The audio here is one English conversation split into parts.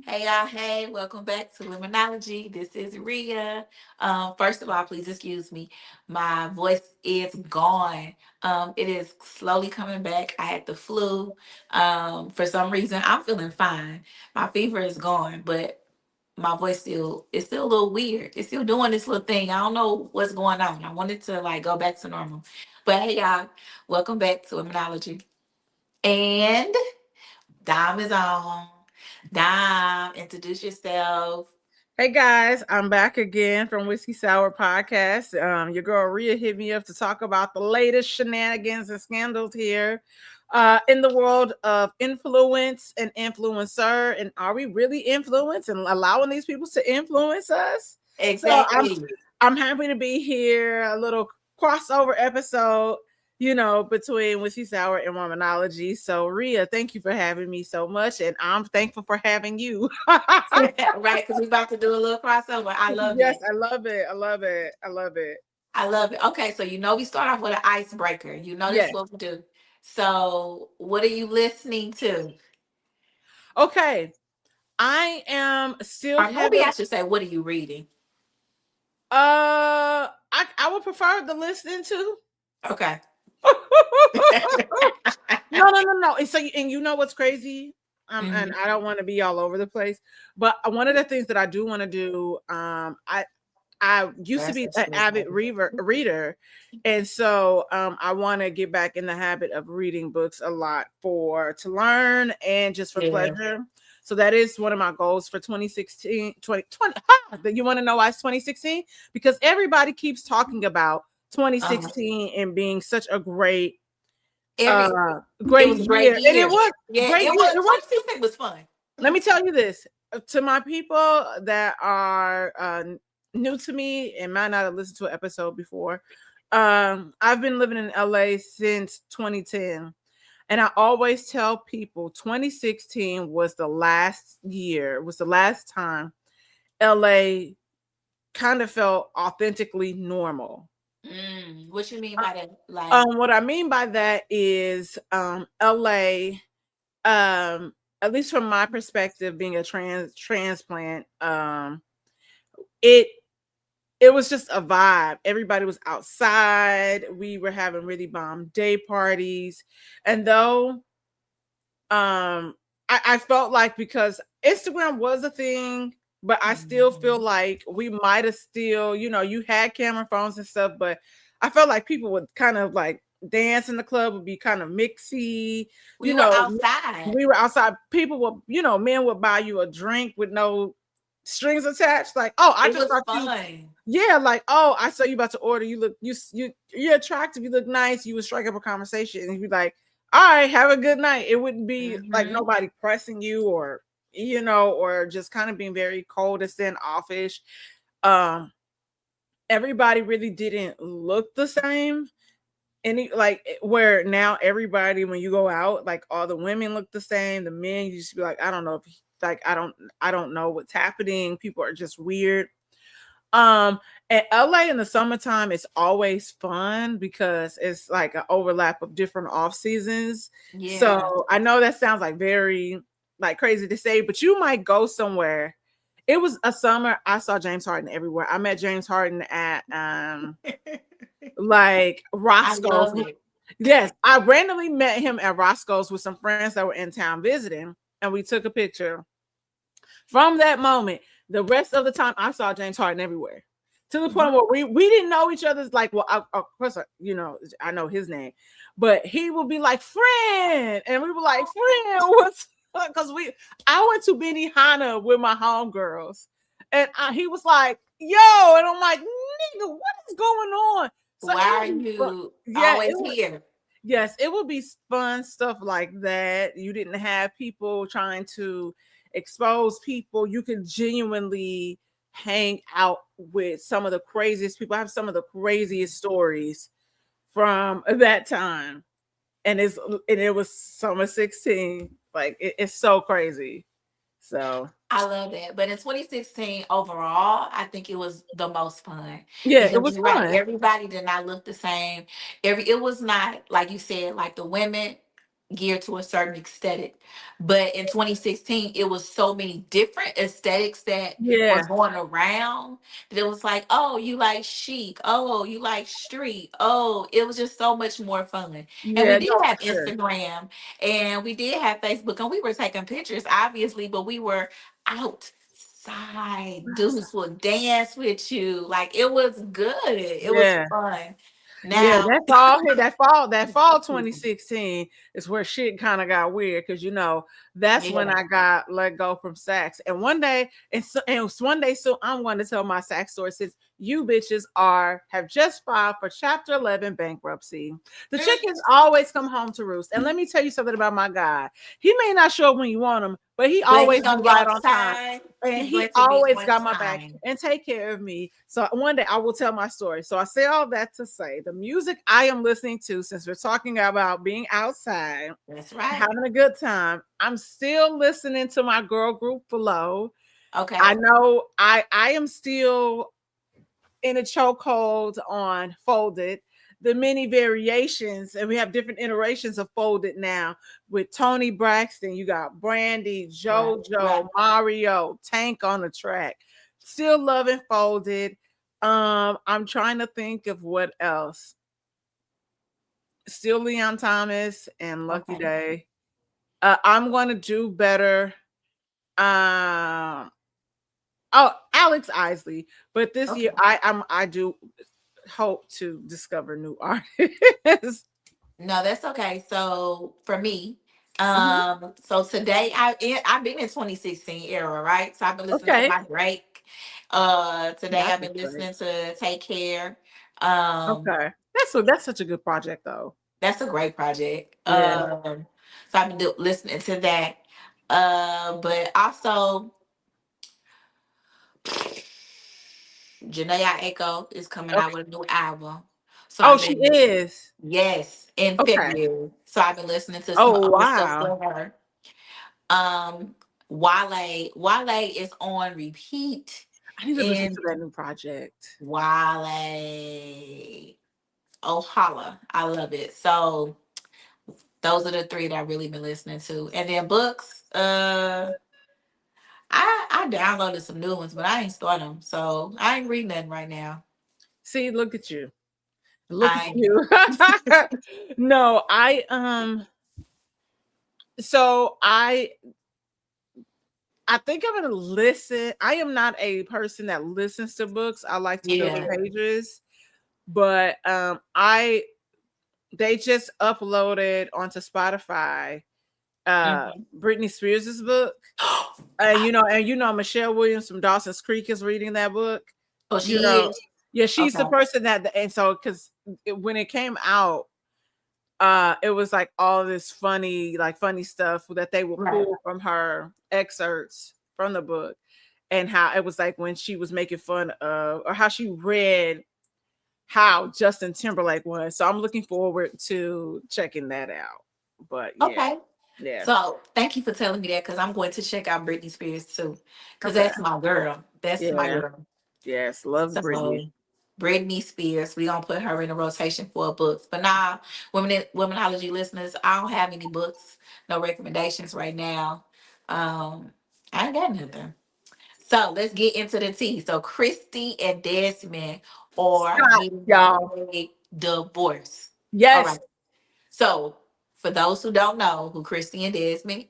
Hey y'all, hey, welcome back to Womanology. This is Ria. First of all, please excuse me. My voice is gone. It is slowly coming back. I had the flu. For some reason, I'm feeling fine. My fever is gone, but my voice still it's still a little weird. It's still doing this little thing. I don't know what's going on. I wanted to like go back to normal. But hey y'all, welcome back to Womanology. And Dom is on. Dom, introduce yourself. Hey guys, I'm back again from Whiskey Sour Podcast. Your girl Rhea hit me up to talk about the latest shenanigans and scandals here in the world of influence and influencer. And are we really influenced and allowing these people to influence us? So I'm Exactly. I'm happy to be here. A little crossover episode, between Whiskey Sour and Womanology. So Rhea, thank you for having me so much, and I'm thankful for having you. Right, because we're about to do a little crossover. I love Yes, it. I love it. I love it. I love it. I love it. Okay, so we start off with an icebreaker. You know this is Yes. what we do. So what are you listening to? Okay. I am still Or maybe having I should say, what are you reading? I would prefer the listening to. Okay. No. And so and you know what's crazy? And Mhm. I don't want to be all over the place, but one of the things that I do want to do, I used to That's be the an truth. avid reader, and so I want to get back in the habit of reading books a lot for to learn and just for Yeah. pleasure. So that is one of my goals for 2016, 2020. You want to know why it's 2016? Because everybody keeps talking about Um, 2016 and being such a every it great was a great year, and it year. was Yeah, great it year. was It was. 2016 was fun. Let me tell you this to my people that are new to me and might not have listened to an episode before. I've been living in LA since 2010, and I always tell people 2016 was the last year, was the last time LA kind of felt authentically normal. What you mean by that? Like, What I mean by that is LA, at least from my perspective, being a transplant, it it was just a vibe. Everybody was outside. We were having really bomb day parties, and though I felt like because Instagram was a thing, but I still feel mhm. like we might have still, you had camera phones and stuff, but I felt like people would kind of like dance in the club would be kind of mixy, We you were know. outside. We were outside. People would, men would buy you a drink with no strings attached. Like, oh, I It just was thought you, fun. yeah, like, oh, I saw you about to order. You look, you're attractive. You look nice. You would strike up a conversation, and you'd be like, all right, have a good night. It wouldn't be like Hmm. nobody pressing you or or just kind of being very cold and standoffish. Um, everybody really didn't look the same. Like where now everybody when you go out, like all the women look the same, the men you just be like, I don't know if like I don't know what's happening. People are just weird. Um, and LA in the summertime is always fun because it's like an overlap of different off seasons. Yeah. So I know that sounds like very like crazy to say, but you might go somewhere. It was a summer. I saw James Harden everywhere. I met James Harden at like I Roscoe's. love it. Yes, I randomly met him at Roscoe's with some friends that were in town visiting, and we took a picture. From that moment, the rest of the time I saw James Harden everywhere. To the point Mhm. where we didn't know each other's like, well, of course, I know his name, but he would be like, friend. And we were like, friend, what's because I went to Benihana with my homegirls, and he was like, yo, and I'm like, nigga, what is going on? So Why it are would be fun. you Yeah, it always would. here? Yes, it would be fun stuff like that. You didn't have people trying to expose people. You could genuinely hang out with some of the craziest people. I have some of the craziest stories from that time. And it was summer 16. Like it's so crazy. So I love that. But in 2016, overall, I think it was the most fun yeah, it because was you're right. fun. Everybody did not look the same. It was not like you said, like the women. geared to a certain aesthetic. But in 2016, it was so many different aesthetics that were Yeah. going around that it was like, oh, you like chic. Oh, you like street. Oh, it was just so much more fun. And we Yeah, did no, have for sure. Instagram and we did have Facebook and we were taking pictures, obviously, but we were outside. Dudes would dance with you. Like it was good. It was Yeah. fun. Yeah, Now, that's all here. That fall 2016 is where shit kind of got weird because that's when yeah. I got let go from Saks. And one day, and it was one day, so I'm going to tell my Saks story since you bitches have just filed for Chapter 11 bankruptcy. The chickens always come home to roost. And let me tell you something about my guy. He may not show up when you want him, but he But always he's be gonna be right on on time. time. And He's he going to be always on got my back time. and take care of me. So one day I will tell my story. So I say all that to say the music I am listening to, since we're talking about being outside, That's right. having a good time, I'm still listening to my girl group Flow. I Okay. know I am still in a chokehold on Folded. The many variations, and we have different iterations of Folded now with Tony Braxton. You got Brandy, Right. Right. JoJo, Mario, Tank on the track. Still loving Folded. I'm trying to think of what else. Still Leon Thomas and Lucky Okay. Day. I'm going to do better. Um, oh, Alex Isley. But this year, Okay. I do hope to discover new artists. No, that's okay. So for me, Mhm. so today I've been in 2016 era, right? So I've been listening to Okay. my Drake. Yeah, Today I I've think been great. listening to Take Care. Um, Okay. That's such a good project though. that's a great project. Yeah. So I've been listening to that. But also Janae Echo is coming out Okay. with a new album. So Oh, I've she been, is. yes, in Okay. February. So I've been listening to some Oh old stuff wow. from her. Um, Wale is on repeat. I need to listen And to that new project. Wale, oh holla, I love it. So those are the three that I've really been listening to. And then books, I downloaded some new ones, but I ain't started them, so I ain't reading nothing right now. See, look at you. Look at I you. No, so I think I'm gonna listen. I am not a person that listens to books. I like to feel the yeah. pages, but I they just uploaded onto Spotify Mhm. Britney Spears' book. Michelle Williams from Dawson's Creek is reading that book. Oh, You she know, is. yeah, she's the Okay. person and so because when it came out, it was like all this funny stuff that they would Right. pull from her excerpts from the book, and how it was like when she was making fun of or how she read how Justin Timberlake was. So I'm looking forward to checking that out. But yeah, Okay. yeah, So thank you for telling me that because I'm going to check out Britney Spears too. Because okay, that's my girl. That's my yeah, girl. yes, love Britney. So Britney Spears, we gonna put her in a rotation for books. But now, womenology listeners, I don't have any books, no recommendations right now. I ain't got nothing. So let's get into the tea. So Kristy and Desmond are Stop, getting y'all. a divorce. All Yes, right. So for those who don't know who Kristy and Desmond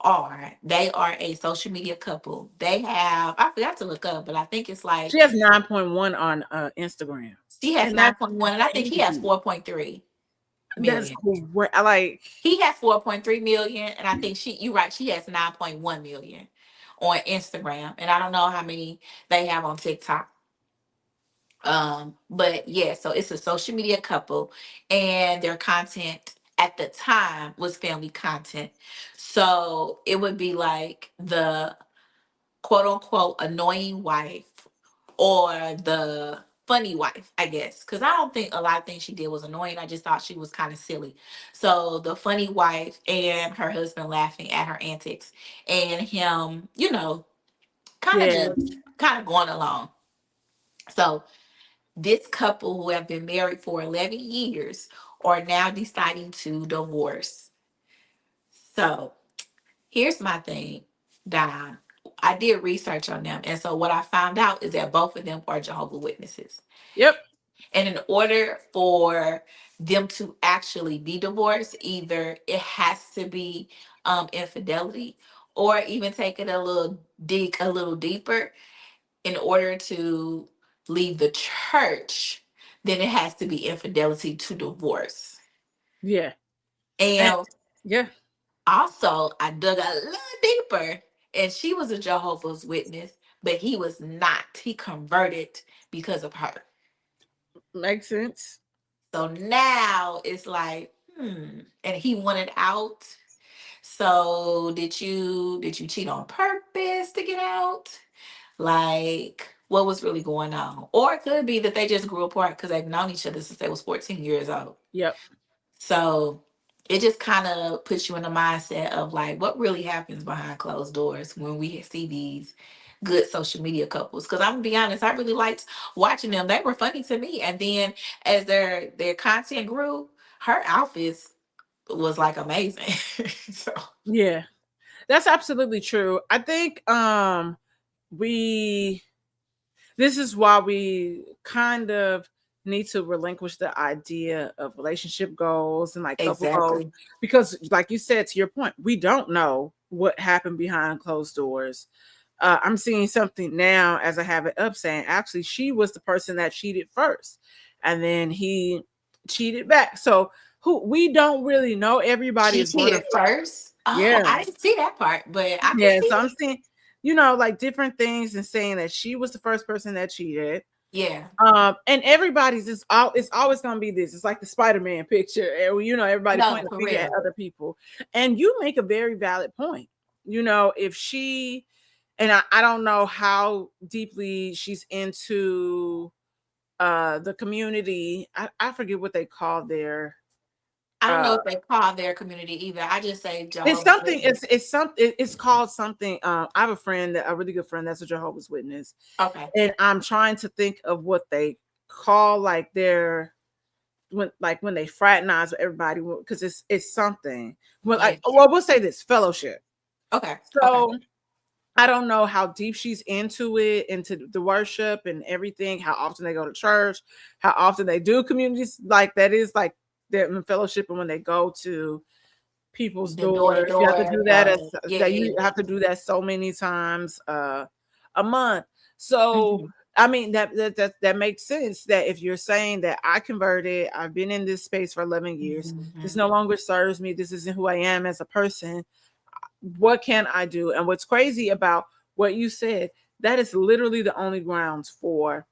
are, they are a social media couple. They have, I forgot to look up, but I think it's she like has 9.1 on Instagram, she has and that's 9.1 and I think he has crazy. 4.3 That's million. great. I like. He has 4.3 million and I think you right, she has 9.1 million on Instagram. And I don't know how many they have on TikTok. But yeah, so it's a social media couple and their content at the time was family content. So it would be like the quote unquote annoying wife or the funny wife, I guess. Because I don't think a lot of things she did was annoying. I just thought she was kind of silly. So the funny wife and her husband laughing at her antics and him, kind of Yeah, just kind of going along. So this couple who have been married for 11 years are now deciding to divorce. So here's my thing, Don. I did research on them. And so what I found out is that both of them are Jehovah Witnesses. Yep. And in order for them to actually be divorced, either it has to be infidelity, or even take it a little dig a little deeper, in order to leave the church, then it has to be infidelity to divorce. Yeah. And And yeah. also, I dug a little deeper, and she was a Jehovah's Witness, but he was not. He converted because of her. Makes sense. So now it's like, and he wanted out. So did you cheat on purpose to get out? Like, what was really going on? Or it could be that they just grew apart because they've known each other since they was 14 years old. Yep. So it just kind of puts you in the mindset of like what really happens behind closed doors when we see these good social media couples. Because I'm gonna be honest, I really liked watching them. They were funny to me. And then as their content grew, her outfits was like amazing. So Yeah. That's absolutely true. I think we this is why we kind of need to relinquish the idea of relationship goals and like couple goals, exactly. because like you said, to your point, we don't know what happened behind closed doors. I'm seeing something now as I have it up saying actually she was the person that cheated first and then he cheated back. So who we don't really know. Everybody She is going to, cheated first. Oh, yeah. I didn't see that part, but I can Yeah, see so I'm it. seeing, like different things and saying that she was the first person that cheated. Yeah. And everybody's is all it's always gonna be this. It's like the Spider-Man picture, and everybody No, pointing a for finger at real. other people. And you make a very valid point. If she, and I don't know how deeply she's into the community. I forget what they call their I don't know uh if they call their community either. I just say it's Jehovah's something, Witness. it's called something. I have a friend, a really good friend that's a Jehovah's Witness, Okay. and I'm trying to think of what they call like their when they fraternize with everybody, because it's something. Well, Yeah. we'll say this fellowship. Okay. Okay. So I don't know how deep she's into it, into the worship and everything, how often they go to church, how often they do communities like that is like they're in fellowship, and when they go to people's The door to doors, you have to door. do that as Yeah. that Yeah. you have to do that so many times a month. So Hmm. I mean that makes sense, that if you're saying that I converted, I've been in this space for 11 years, this Hmm. no longer serves me, this isn't who I am as a person, what can I do? And what's crazy about what you said, that is literally the only grounds for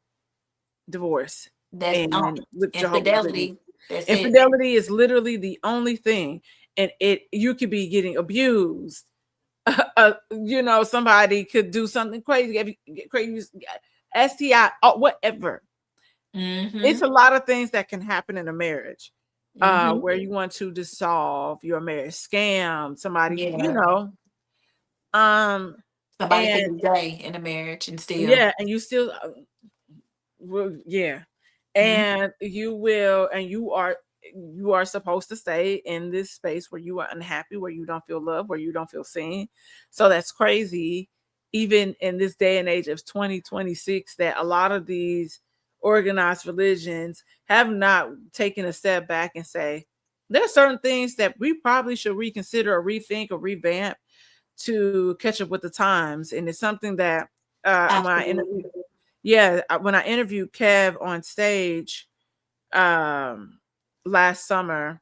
divorce. That's And with Jehovah's Witness, infidelity. That's it. infidelity is literally the only thing. And you could be getting abused. Somebody could do something crazy, crazy STI, whatever. It's Hmm. a lot of things that can happen in a marriage, Hmm. where you want to dissolve your marriage, scam somebody, Yeah. um, Somebody could and be gay in a marriage and still. yeah, and you still, well, yeah, Mhm. and you are supposed to stay in this space where you are unhappy, where you don't feel loved, where you don't feel seen. So that's crazy, even in this day and age of 2026, that a lot of these organized religions have not taken a step back and say there are certain things that we probably should reconsider or rethink or revamp to catch up with the times. And it's something that when I interviewed, Absolutely. yeah, when I interviewed Kev on stage um last summer,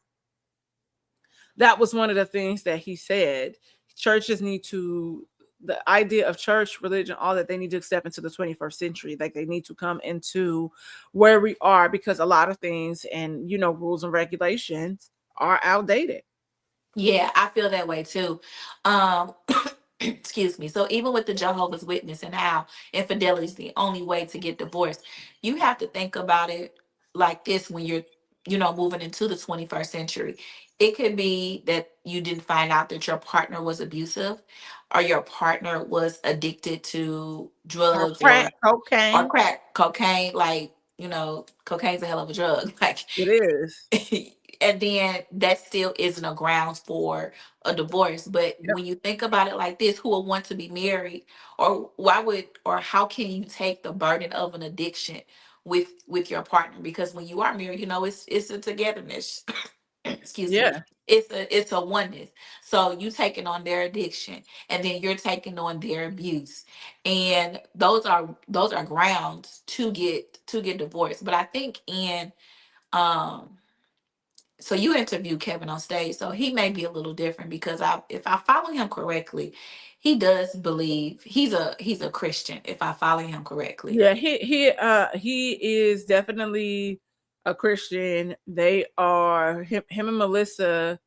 that was one of the things that he said. Churches need to, the idea of church, religion, all that, they need to step into the 21st century. Like they need to come into where we are, because a lot of things and rules and regulations are outdated. Yeah, I feel that way too. Um, excuse me. So even with the Jehovah's Witness and how infidelity is the only way to get divorced, you have to think about it like this when you're, moving into the 21st century. It could be that you didn't find out that your partner was abusive or your partner was addicted to Or drugs crack or cocaine. crack cocaine. Like, cocaine's a hell of a drug. Like It is. and then that still isn't a grounds for a divorce. But Yep. when you think about it like this, who would want to be married, or why would, or how can you take the burden of an addiction with your partner? Because when you are married, it's a togetherness. Excuse me. Yeah. It's a oneness. So you taking on their addiction, and then you're taking on their abuse, and those are grounds to get divorced. But I think in um so you interviewed Kevin on stage, so he may be a little different, because if I follow him correctly, he does believe he's a Christian, if I follow him correctly. Yeah, he is definitely a Christian. They are him and Melissa.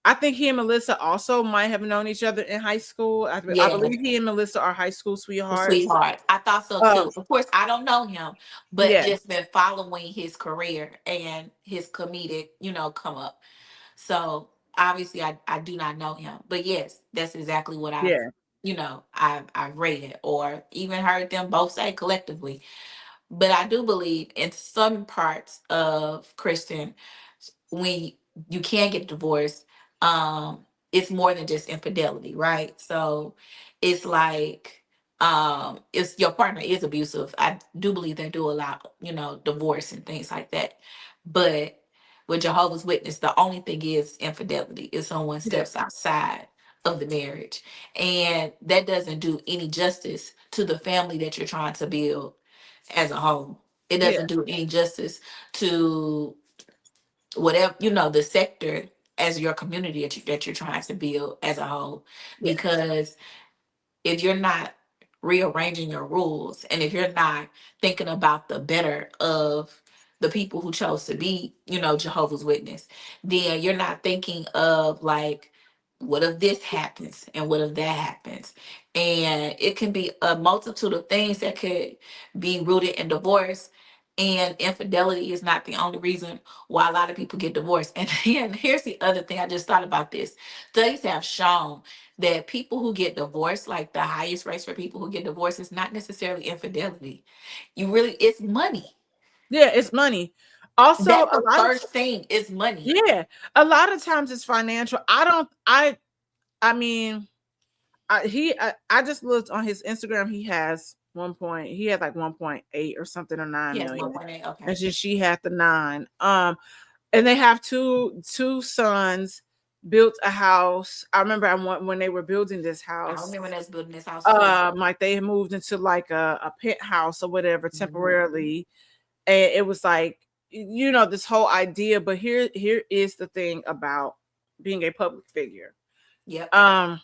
I think he and Melissa also might have known each other in high school. I Yeah, believe he and Melissa are high school sweethearts. sweetheart. I thought so Um, too. Of course, I don't know him, but yeah, just been following his career and his comedic, come up. So obviously, I do not know him, but yes, that's exactly what yeah, I've read or even heard them both say collectively. But I do believe in some parts of Christian, when you can get divorced, it's more than just infidelity, right? So it's like, if your partner is abusive, I do believe they do allow, divorce and things like that. But with Jehovah's Witness, the only thing is infidelity, if someone yeah, steps outside of the marriage. And that doesn't do any justice to the family that you're trying to build as a whole. It yeah, doesn't do any justice to whatever, the sector as your community that you're trying to build as a whole. yeah, Because if you're not rearranging your rules, and if you're not thinking about the better of the people who chose to be, Jehovah's Witness, then you're not thinking of, like, what if this happens and what if that happens? And it can be a multitude of things that could be rooted in divorce. And infidelity is not the only reason why a lot of people get divorced. And then here's the other thing, I just thought about this. Studies have shown that people who get divorced, like the highest rates for people who get divorced, is not necessarily infidelity. It's money. yeah. It's money. Also, That's a the lot of first thing. It's money. yeah, a lot of times it's financial. I don't. I mean, I just looked on his Instagram. He has 1 point. He had like 1.8 or something or nine Yes, million, 1.8. and Okay. she had the nine. And they have two sons. Built a house. I remember when they were building this I house. remember us building this house too. Like they had moved into like a penthouse or whatever Mhm. temporarily, and it was like this whole idea. But here is the thing about being a public figure. Yep. Um,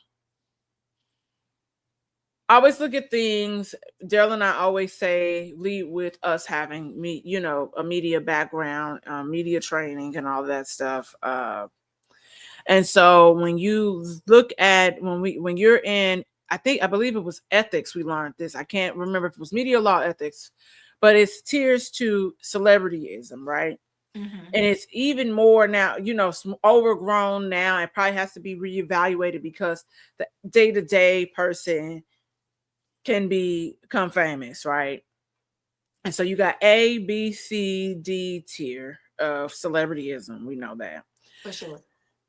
I always look at things. Daryl and I always say lead with us having a media background, media training, and all that stuff. And so when you look at when you're in, I believe it was ethics we learned this. I can't remember if it was media law ethics, but it's tiers to celebrityism, right? Hmm. And it's even more now, overgrown now. It probably has to be reevaluated because the day-to-day person can become famous, right? And so you got A, B, C, D tier of celebrityism. We know that. For sure.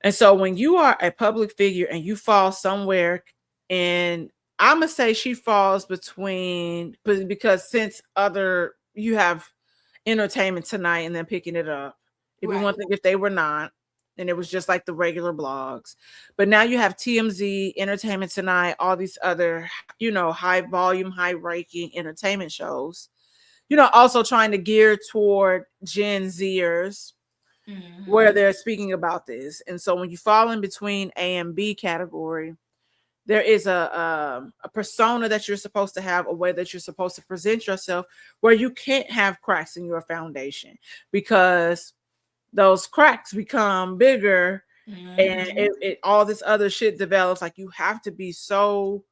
And so when you are a public figure and you fall somewhere, and I'm gonna say she falls between, but because since other you have Entertainment Tonight and then picking it up, it'd be one Right. thing if they were not, and it was just like the regular blogs. But now you have TMZ, Entertainment Tonight, all these other, high volume, high ranking entertainment shows. Also trying to gear toward Gen Zers where Hmm. they're speaking about this. And so when you fall in between A and B category, there is a persona that you're supposed to have, a way that you're supposed to present yourself, where you can't have cracks in your foundation because those cracks become bigger, and Hmm. it all this other shit develops. Like you have to be so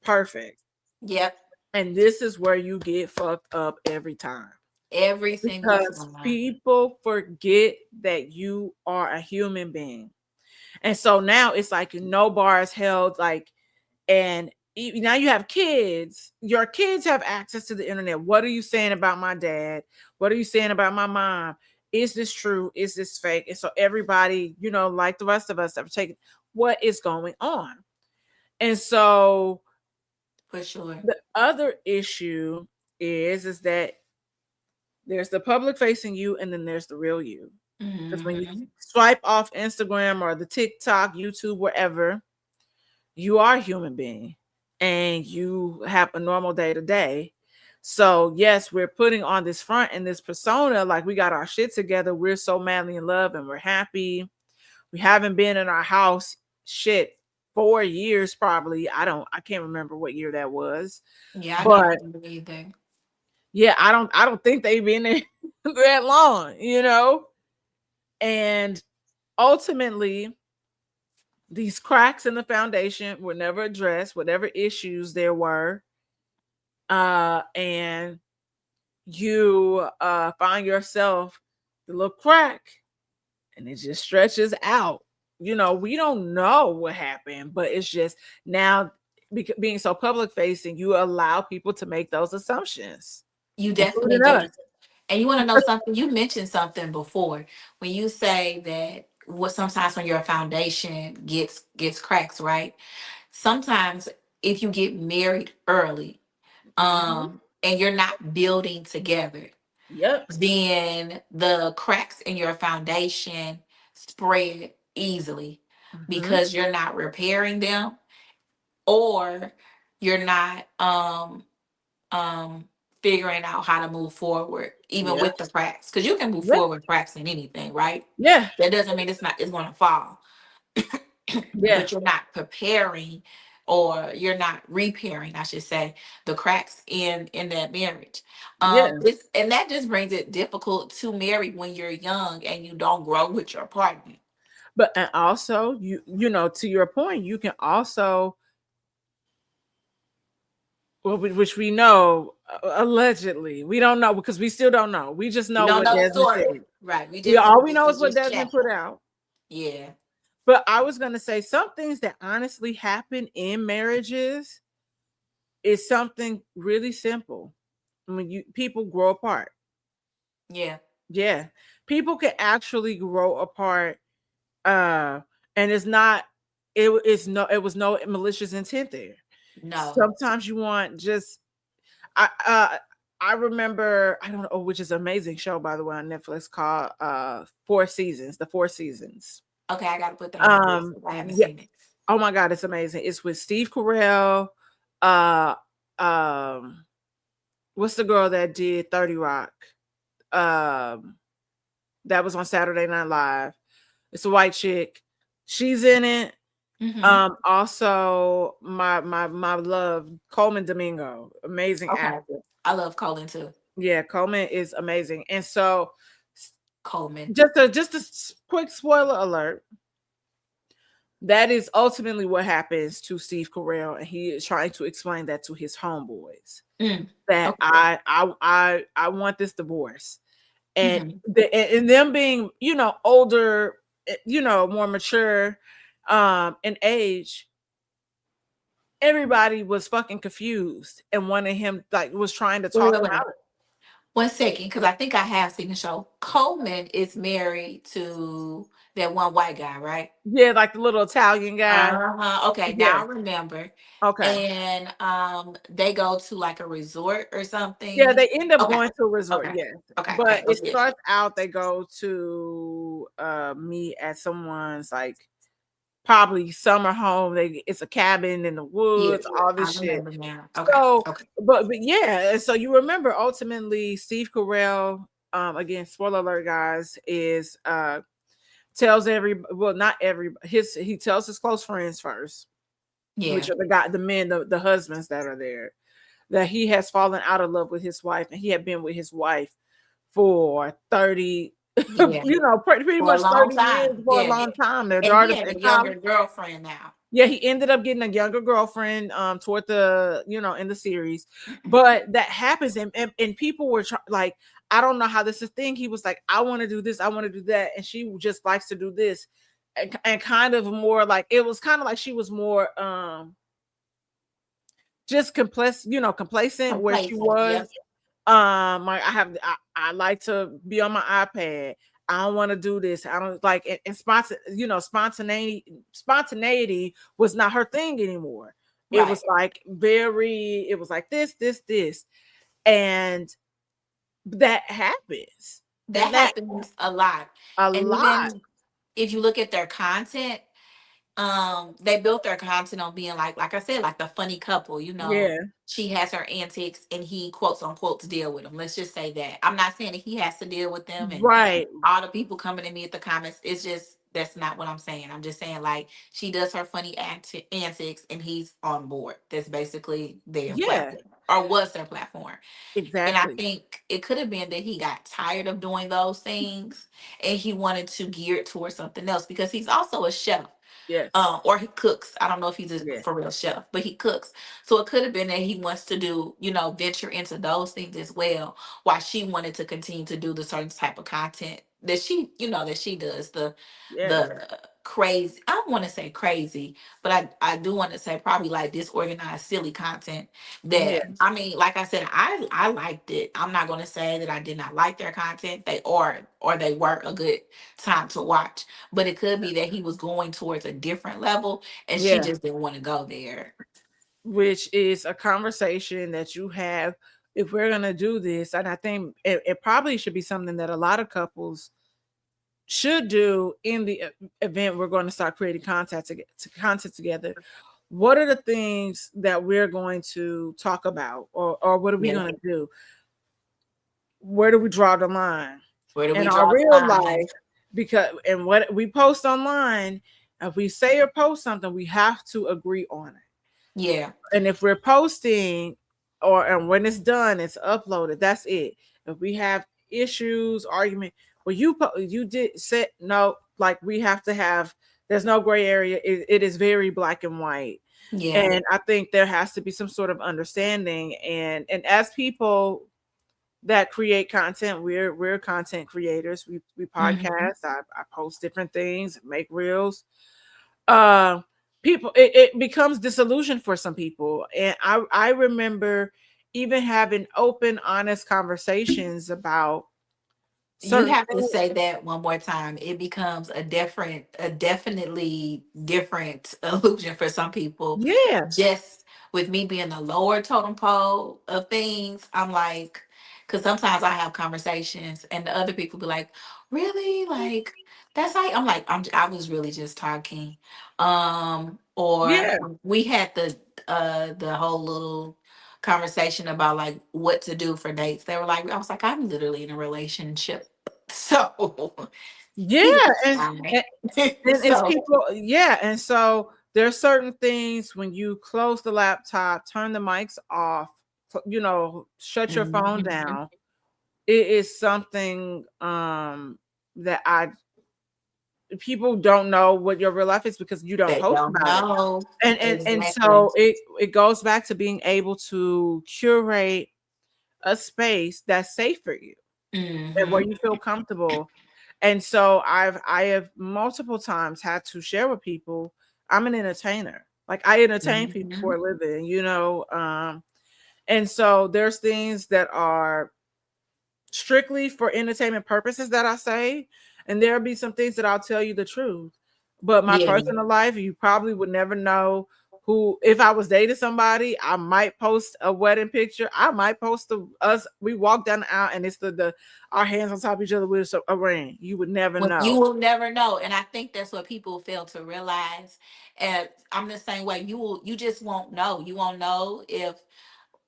perfect, Yep. and this is where you get fucked up every time Every single because time. people forget that you are a human being. And so now it's like no bars held, like, and now you have kids. Your kids have access to the internet. What are you saying about my dad? What are you saying about my mom? is this true? Is this fake? And so everybody, like the rest of us, have taken what is going on. And so For sure. the other issue is that there's the public facing you, and then there's the real you. Because when you Hmm. swipe off Instagram or the TikTok, YouTube, wherever, you are a human being and you have a normal day to day. So yes, we're putting on this front and this persona like we got our shit together. We're so madly in love and we're happy. We haven't been in our house shit 4 years probably. I can't remember what year that was. Yeah, I don't But remember anything. yeah, I don't think they've been there that long. And ultimately these cracks in the foundation were never addressed, whatever issues there were. And you find yourself the little crack and it just stretches out. We don't know what happened, but it's just now being so public facing, you allow people to make those assumptions, You definitely including do. us. And you want to know something? You mentioned something before when you say that what sometimes when your foundation gets cracks, right? Sometimes if you get married early, Mhm. and you're not building together, Yep. then the cracks in your foundation spread easily Hmm. because you're not repairing them, or you're not um figuring out how to move forward even Yep. with the cracks, because you can move Yep. forward with cracks in anything, right? Yeah. That doesn't mean it's going to fall. Yeah. But you're not preparing, or you're not repairing, I should say, the cracks in that marriage. Yeah. It's, and that just brings it difficult to marry when you're young and you don't grow with your partner. But and also to your point, you can also, well, which we know, allegedly, we don't know because we still don't know. We just We know don't what know the Desmond story, said. right? We We just all we this know is is what just Desmond chat. put out. Yeah. But I was gonna say some things that honestly happen in marriages is something really simple. When you people grow apart. Yeah. Yeah. People can actually grow apart. Uh and it's not it was no malicious intent there. No. Sometimes you want just I remember, I don't know, which is an amazing show by the way on Netflix, called Four Seasons, the Four Seasons. Okay, I got to put that on my list if I haven't Yeah. seen it. Oh my god, it's amazing. It's with Steve Carell. Uh um what's the girl that did 30 Rock? Um that was on Saturday Night Live. It's a white chick. She's in it. Hmm. Also my love, Coleman Domingo, amazing Okay. actor. I love Colin too. Yeah, Coleman is amazing. And so Coleman. just a quick spoiler alert. That is ultimately what happens to Steve Carell, and he is trying to explain that to his homeboys, Mm. that Okay. I want this divorce, and Hmm. and them being older, more mature, in age. Everybody was fucking confused and wanted him, like, was trying to Wait, talk wait, him wait. out. 1 second, because I think I have seen the show. Coleman is married to that one white guy, right? Yeah, like the little Italian guy. Uh-huh. Okay, Yeah. now I remember. Okay. And they go to like a resort or Yeah, something. they end up Okay. going to a resort, Okay. yes. Okay. But Okay. it That's good. starts out they go to meet at someone's, like, probably summer home. It's a cabin in the Yeah. woods, all I this shit. remember now. Okay. So, Okay. but yeah, and so you remember ultimately Steve Carell, again, spoiler alert guys, is tells well, not every he tells his close friends first, which Yeah. are the men, the husbands that are there, that he has fallen out of love with his wife, and he had been with his wife for 30, Yeah. pretty For a much long 30 years, time. for a Yeah. long time. Their And he daughter's has in a college. younger girlfriend now. Yeah, he ended up getting a younger girlfriend toward the, in the series. But that happens, and people were like, I don't know how this is a thing. He was like, I want to do this, I want to do that, and she just likes to do this. And kind of more like, it was kind of like she was more just complacent where she Complacent. was. Yep. Like I like to be on my iPad. I don't want to do this. I don't like and spontaneity was not her thing anymore. It Right. was like it was like this, and that happens, That and that happens a lot. a And lot. even if you look at their content, they built their content on being like I said, like the funny couple, Yeah, she has her antics and he quotes unquote to deal with them. Let's just say that. I'm not saying that he has to deal with them and right. all the people coming at me at the comments. It's just that's not what I'm saying. I'm just saying like she does her funny antics and he's on board. That's basically their Yeah, platform or was their platform. And I exactly. think it could have been that he got tired of doing those things and he wanted to gear it towards something else because he's also a chef, Yes. or he cooks. I don't know if he's a Yeah. for real chef, but he cooks. So it could have been that he wants to do, venture into those things as well, while she wanted to continue to do the certain type of content that she does. Yeah. The crazy, I don't want to say crazy, but I do want to say probably like disorganized, silly content Yeah. that I mean, like I said, I liked it. I'm not gonna say that I did not like their content. They or they were a good time to watch, but it could be that he was going towards a different level and she Yeah. just didn't want to go there. Which is a conversation that you have if we're going to do this. And I think it probably should be something that a lot of couples should do in the event we're going to start creating content together. What are the things that we're going to talk about, or what are we Yeah. going to do? Where do we draw the line Where do in we our draw the real line? life? Because and what we post online, if we say or post something, we have to agree on it. Yeah. And if we're posting, or and when it's done, it's uploaded. That's it. If we have issues, argument, well, you did set no, like we have to have. There's no gray area. It is very black and white, Yeah. and I think there has to be some sort of understanding. And as people that create content, we're content creators. We Hmm. podcast. I post different things, make reels. uh People, it becomes disillusion for some people, and I remember even having open honest conversations about You certain have to things. say that one more time. It becomes a definitely different illusion for some people. Yeah, Just with me being the lower totem pole of things, I'm like, because sometimes I have conversations and the other people be like, really? Like, that's how I'm like, I was really just talking. Or yeah, we had the whole little conversation about like what to do for dates. They were like, I was like, I'm literally in a relationship. So yeah. he's and, fine. and and it's So people, yeah. And so there's certain things when you close the laptop, turn the mics off, shut your phone mhm. down. It is something that I people don't know what your real life is because you don't They post don't about it. know And exactly. so it goes back to being able to curate a space that's safe for you and where Hmm. you feel comfortable. And so I have multiple times had to share with people, I'm an entertainer. Like I entertain people Hmm. for a living, and so there's things that are strictly for entertainment purposes that I say, and there'll be some things that I'll tell you the truth. But my Yeah. personal life, you probably would never know who. If I was dating somebody, I might post a wedding picture. I might post us. We walk down the aisle and it's the our hands on top of each other with a ring. You would never When you know. will never know. And I think that's what people fail to realize. And I'm the same way. You just won't know. You won't know if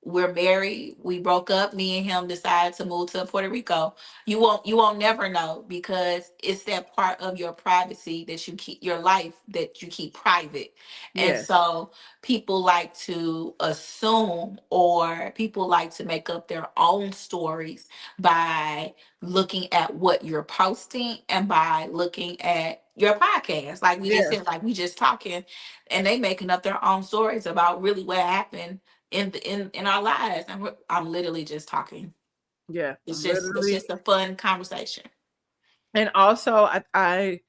we're married, we broke up, me and him decided to move to Puerto Rico. You won't never know because it's that part of your privacy that you keep, your life that you keep private. And Yes, so people like to assume, or people like to make up their own stories by looking at what you're posting and by looking at your podcast. Like we just yes, said, like we just talking, and they making up their own stories about really what happened in our lives, and I'm literally just talking. yeah, It's literally. just a fun conversation. And also, I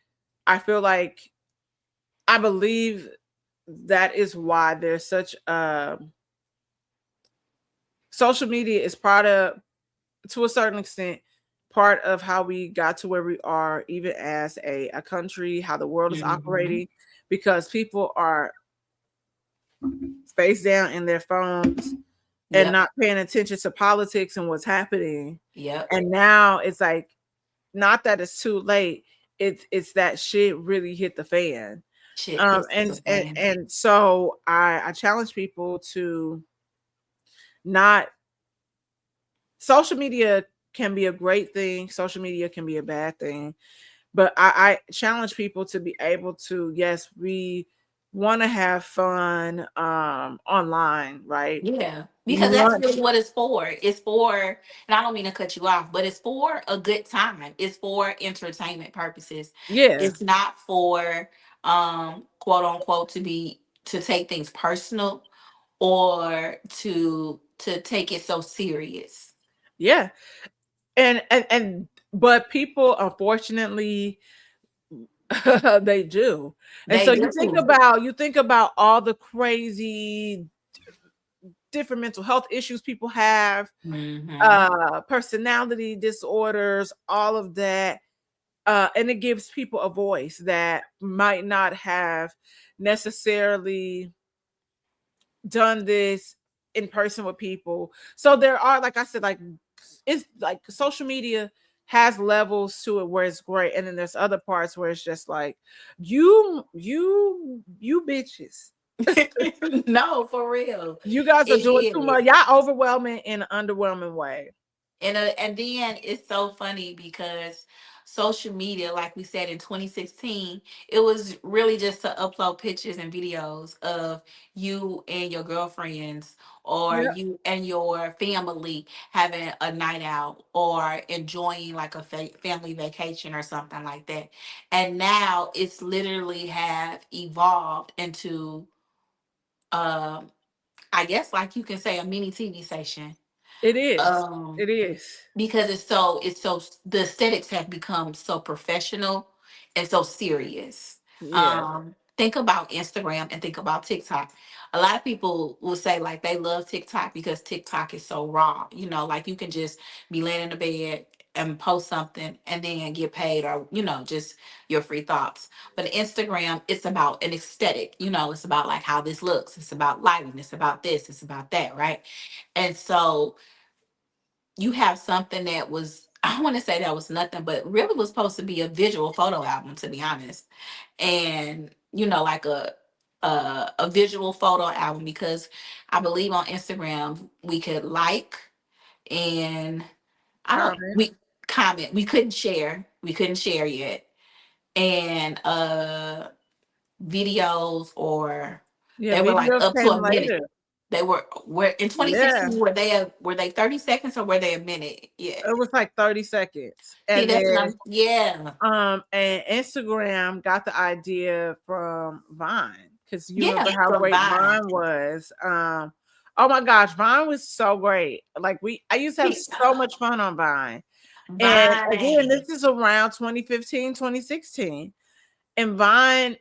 feel like I believe that is why there's such social media is part of. to a certain extent, part of how we got to where we are, even as a country, how the world is Hmm. operating, because people are face down in their phones and Yep. not paying attention to politics and what's happening. Yep. And now it's like, not that it's too late. It's that shit really hit the fan. Shit hits And the fan. so I challenge people to not, social media can be a great thing, social media can be a bad thing, but I challenge people to be able to, yes, we want to have fun online, right? Yeah, We because that's want, really what it's for. It's for, and I don't mean to cut you off, but it's for a good time. It's for entertainment purposes. yeah, It's not for quote unquote to take things personal or to take it so serious. yeah. And but people, unfortunately, they do. And They so do. you think about all the crazy different mental health issues people have, Hmm. personality disorders, all of that. And it gives people a voice that might not have necessarily done this in person with people. So there are, like I said, like, it's like social media has levels to it where it's great, and then there's other parts where it's just like, you bitches, No, for real, you guys it are doing too is. much. Y'all overwhelming in an underwhelming way. And then it's so funny because social media, like we said in 2016, it was really just to upload pictures and videos of you and your girlfriends or Yeah, you and your family having a night out or enjoying like a family vacation or something like that. And now it's literally have evolved into um I guess like you can say a mini TV station. it is. Um It is. because it's so the aesthetics have become so professional and so serious. Yeah, Think about Instagram and think about TikTok. A lot of people will say like they love TikTok because TikTok is so raw, like you can just be laying in the bed and post something and then get paid, or just your free thoughts. But Instagram, it's about an aesthetic, it's about like how this looks, it's about lighting, it's about this, it's about that, right? And so you have something that was, I want to say that was nothing, but really was supposed to be a visual photo album, to be honest. And like a visual photo album, because I believe on Instagram we could like, and I don't comment. we comment. We couldn't share yet. And videos, or Yeah, they were like videos up to came a minute. later. They were in Yeah, 2016, were they 30 seconds or were they a minute? Yeah. it was like 30 seconds. See, And that's what then I'm, yeah. and Instagram got the idea from Vine, because you Yeah, remember how from great Vine. Vine was. Oh my gosh, Vine was so great. Like, I used to have See, so much fun on Vine. And again, Vine. this is around 2015, 2016. And Vine,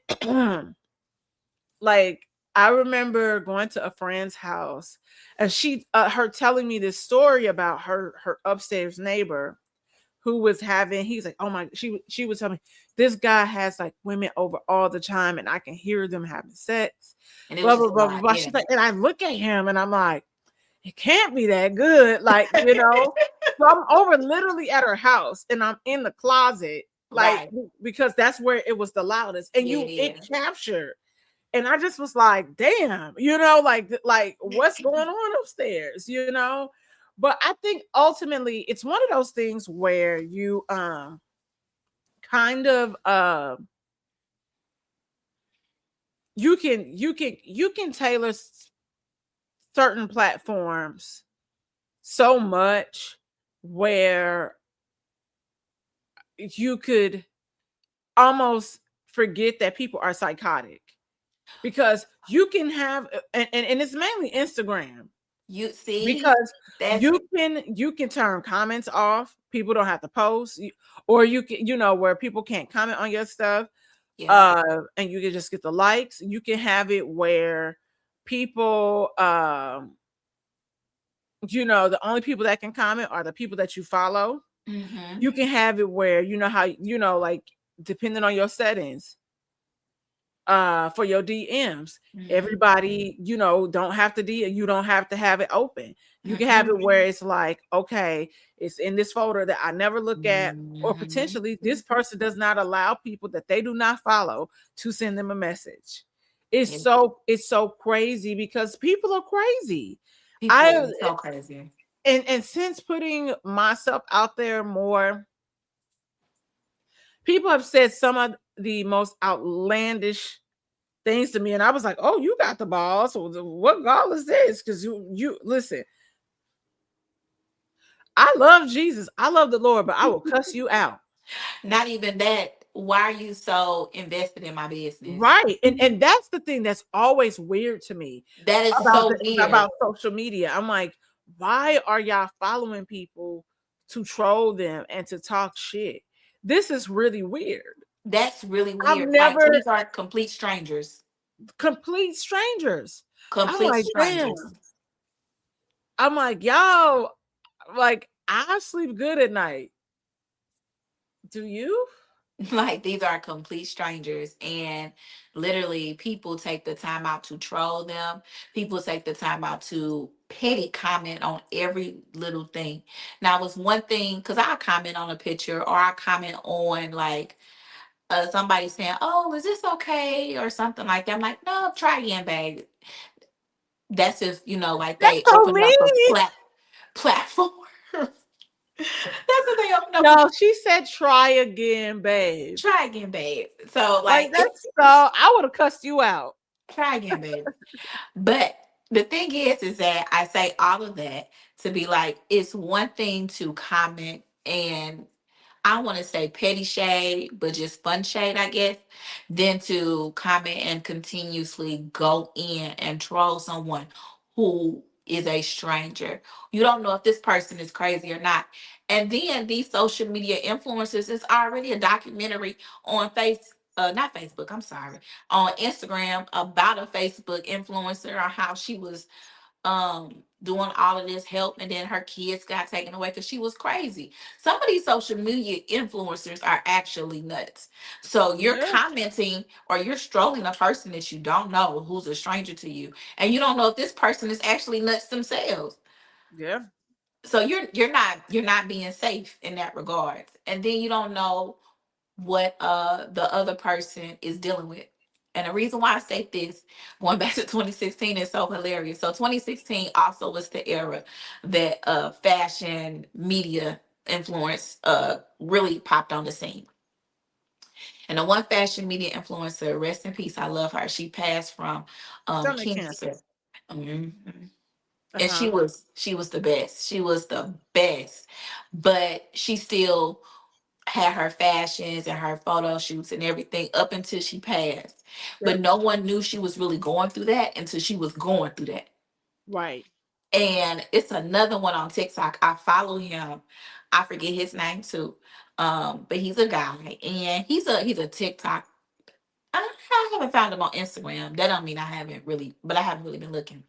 like, I remember going to a friend's house, and her telling me this story about her upstairs neighbor who was having, he's like, oh my, she was telling me, this guy has like women over all the time and I can hear them having sex, And it was blah blah just a blah blah, lot. blah. Yeah. She's like, and I look at him and I'm like, it can't be that good, like, you know. So I'm over literally at her house and I'm in the closet, like, Right. because that's where it was the loudest, and Yeah, it it captured. And I just was like, damn, you know, like what's is. going on upstairs, you know? But I think ultimately it's one of those things where you kind of you can tailor certain platforms so much where you could almost forget that people are psychotic, because you can have and it's mainly Instagram, You see, because that's you can turn comments off. People don't have to post, or you can, where people can't comment on your stuff, yep. and you can just get the likes. You can have it where people the only people that can comment are the people that you follow. Mm-hmm. You can have it where how like depending on your settings for your DMs. Mm-hmm. Everybody, don't have to you don't have to have it open. You can have Mm-hmm. it where it's like, okay, it's in this folder that I never look at, or potentially Mm-hmm. this person does not allow people that they do not follow to send them a message. It's Yeah. so crazy because people are crazy. People I are so crazy. and since putting myself out there more, people have said some of the most outlandish things to me, and I was like, "Oh, you got the balls. So what gall is this?" Because you listen. I love Jesus. I love the Lord, but I will cuss you out. Not even that. Why are you so invested in my business? Right. And that's the thing that's always weird to me That is about so weird. about social media. I'm like, why are y'all following people to troll them and to talk shit? This is really weird. That's really I've weird. Like never these are complete strangers. complete strangers. I'm Complete like, strangers. damn. I'm like, y'all, like, I sleep good at night. Do you? Like these are complete strangers, and literally people take the time out to troll them. People take the time out to petty comment on every little thing. Now it's one thing because I comment on a picture, or I comment on like somebody saying, "Oh, is this okay?" or something like that. I'm like, "No, try again, babe." That's if like That's they so open up a mean. platform. That's if they open up a No, she said try again, babe. try again, babe. So Like like that's so I would have cussed you out. try again, babe. But the thing is that I say all of that to be like, it's one thing to comment and I don't want to say petty shade, but just fun shade, I guess, than to comment and continuously go in and troll someone who is a stranger. You don't know if this person is crazy or not. And then these social media influencers, is already a documentary on not Facebook, I'm sorry, on Instagram about a Facebook influencer or how she was doing all of this help and then her kids got taken away because she was crazy. Some of these social media influencers are actually nuts. So you're Yeah, commenting or you're strolling a person that you don't know who's a stranger to you and you don't know if this person is actually nuts themselves. yeah, So you're not being safe in that regards. And then you don't know what the other person is dealing with. And the reason why I say this, going back to 2016, is so hilarious. So 2016 also was the era that fashion media influence really popped on the scene. And the one fashion media influencer, rest in peace, I love her. She passed from stomach cancer. cancer. Mhm. Uh And she huh. was she was the best. She was the best. But she still had her fashions and her photo shoots and everything up until she passed. But Yep. no one knew she was really going through that until she was going through that. Right. And it's another one on TikTok. I follow him. I forget his name too. But he's a guy and he's a TikTok. I haven't found him on Instagram. That don't mean I haven't really, but I haven't really been looking.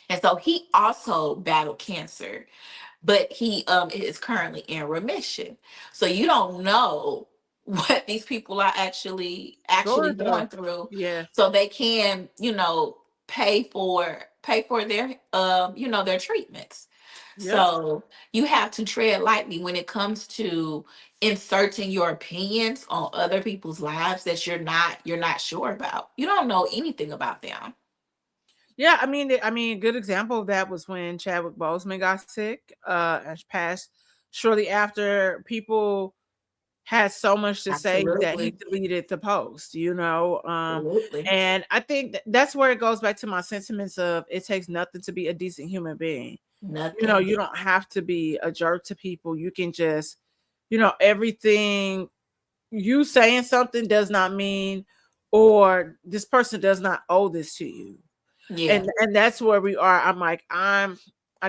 And so he also battled cancer, but he is currently in remission. So you don't know what these people are actually Going through. going through, Yeah. so they can pay for their their treatments. Yep. So you have to tread lightly when it comes to inserting your opinions on other people's lives that you're not sure about. You don't know anything about them. Yeah. I mean, good example of that was when Chadwick Boseman got sick. And passed shortly after. People had so much to say that he Absolutely. deleted the post. Absolutely. And I think that's where it goes back to my sentiments of it takes nothing to be a decent human being. Nothing. You don't have to be a jerk to people. You can just, everything you saying something does not mean, or this person does not owe this to you. Yeah. And that's where we are. I'm like, I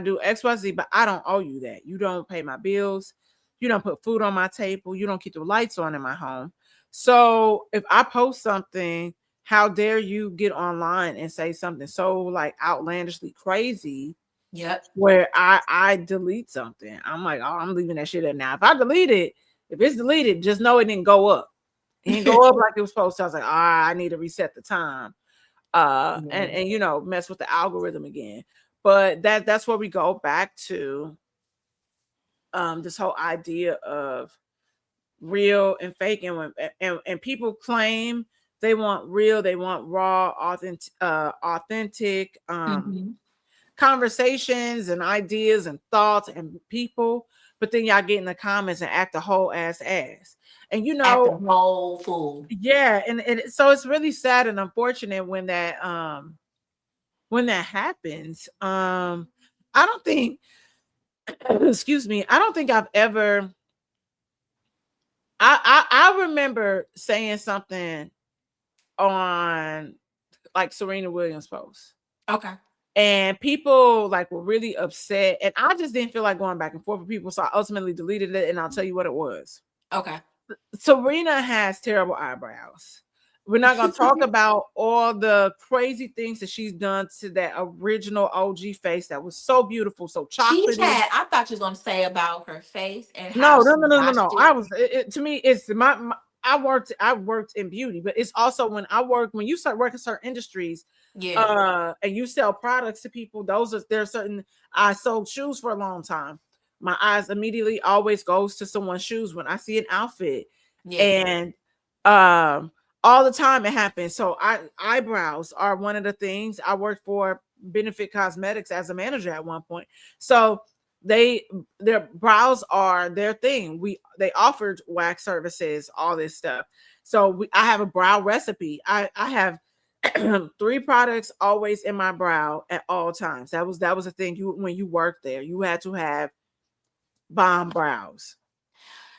do XYZ, but I don't owe you that. You don't pay my bills. You don't put food on my table. You don't keep the lights on in my home. So if I post something, how dare you get online and say something so like outlandishly crazy Yep. where I delete something. I'm like, oh, I'm leaving that shit in now. If I delete it, if it's deleted, just know it didn't go up. It didn't go up like it was supposed to. I was like, I need to reset the time. Yeah. And mess with the algorithm again. But that's where we go back to this whole idea of real and fake, and and people claim they want real, they want raw, authentic Hmm. conversations and ideas and thoughts and people, but then y'all get in the comments and act a whole ass. And Act a whole fool. yeah, and so it's really sad and unfortunate when that happens. I don't think excuse me, I don't think I've ever I remember saying something on like Serena Williams post. Okay. And people like were really upset. And I just didn't feel like going back and forth with people. So I ultimately deleted it, and I'll tell you what it was. Okay. Serena has terrible eyebrows. We're not going to talk about all the crazy things that she's done to that original OG face that was so beautiful, so She chocolatey. had, I thought you was gonna say about her face and how No, no, she no, no, no, washed no. it. To me, it's my I worked in beauty, but it's also when you start working certain industries, Yeah. and you sell products to people, there's certain. I sold shoes for a long time. My eyes immediately always goes to someone's shoes when I see an outfit, Yeah. and um all the time it happens. So eyebrows are one of the things. I worked for Benefit Cosmetics as a manager at one point. So they their brows are their thing. They offered wax services, all this stuff. So I have a brow recipe. I have three products always in my brow at all times. That was a thing. You when you worked there, you had to have bomb brows.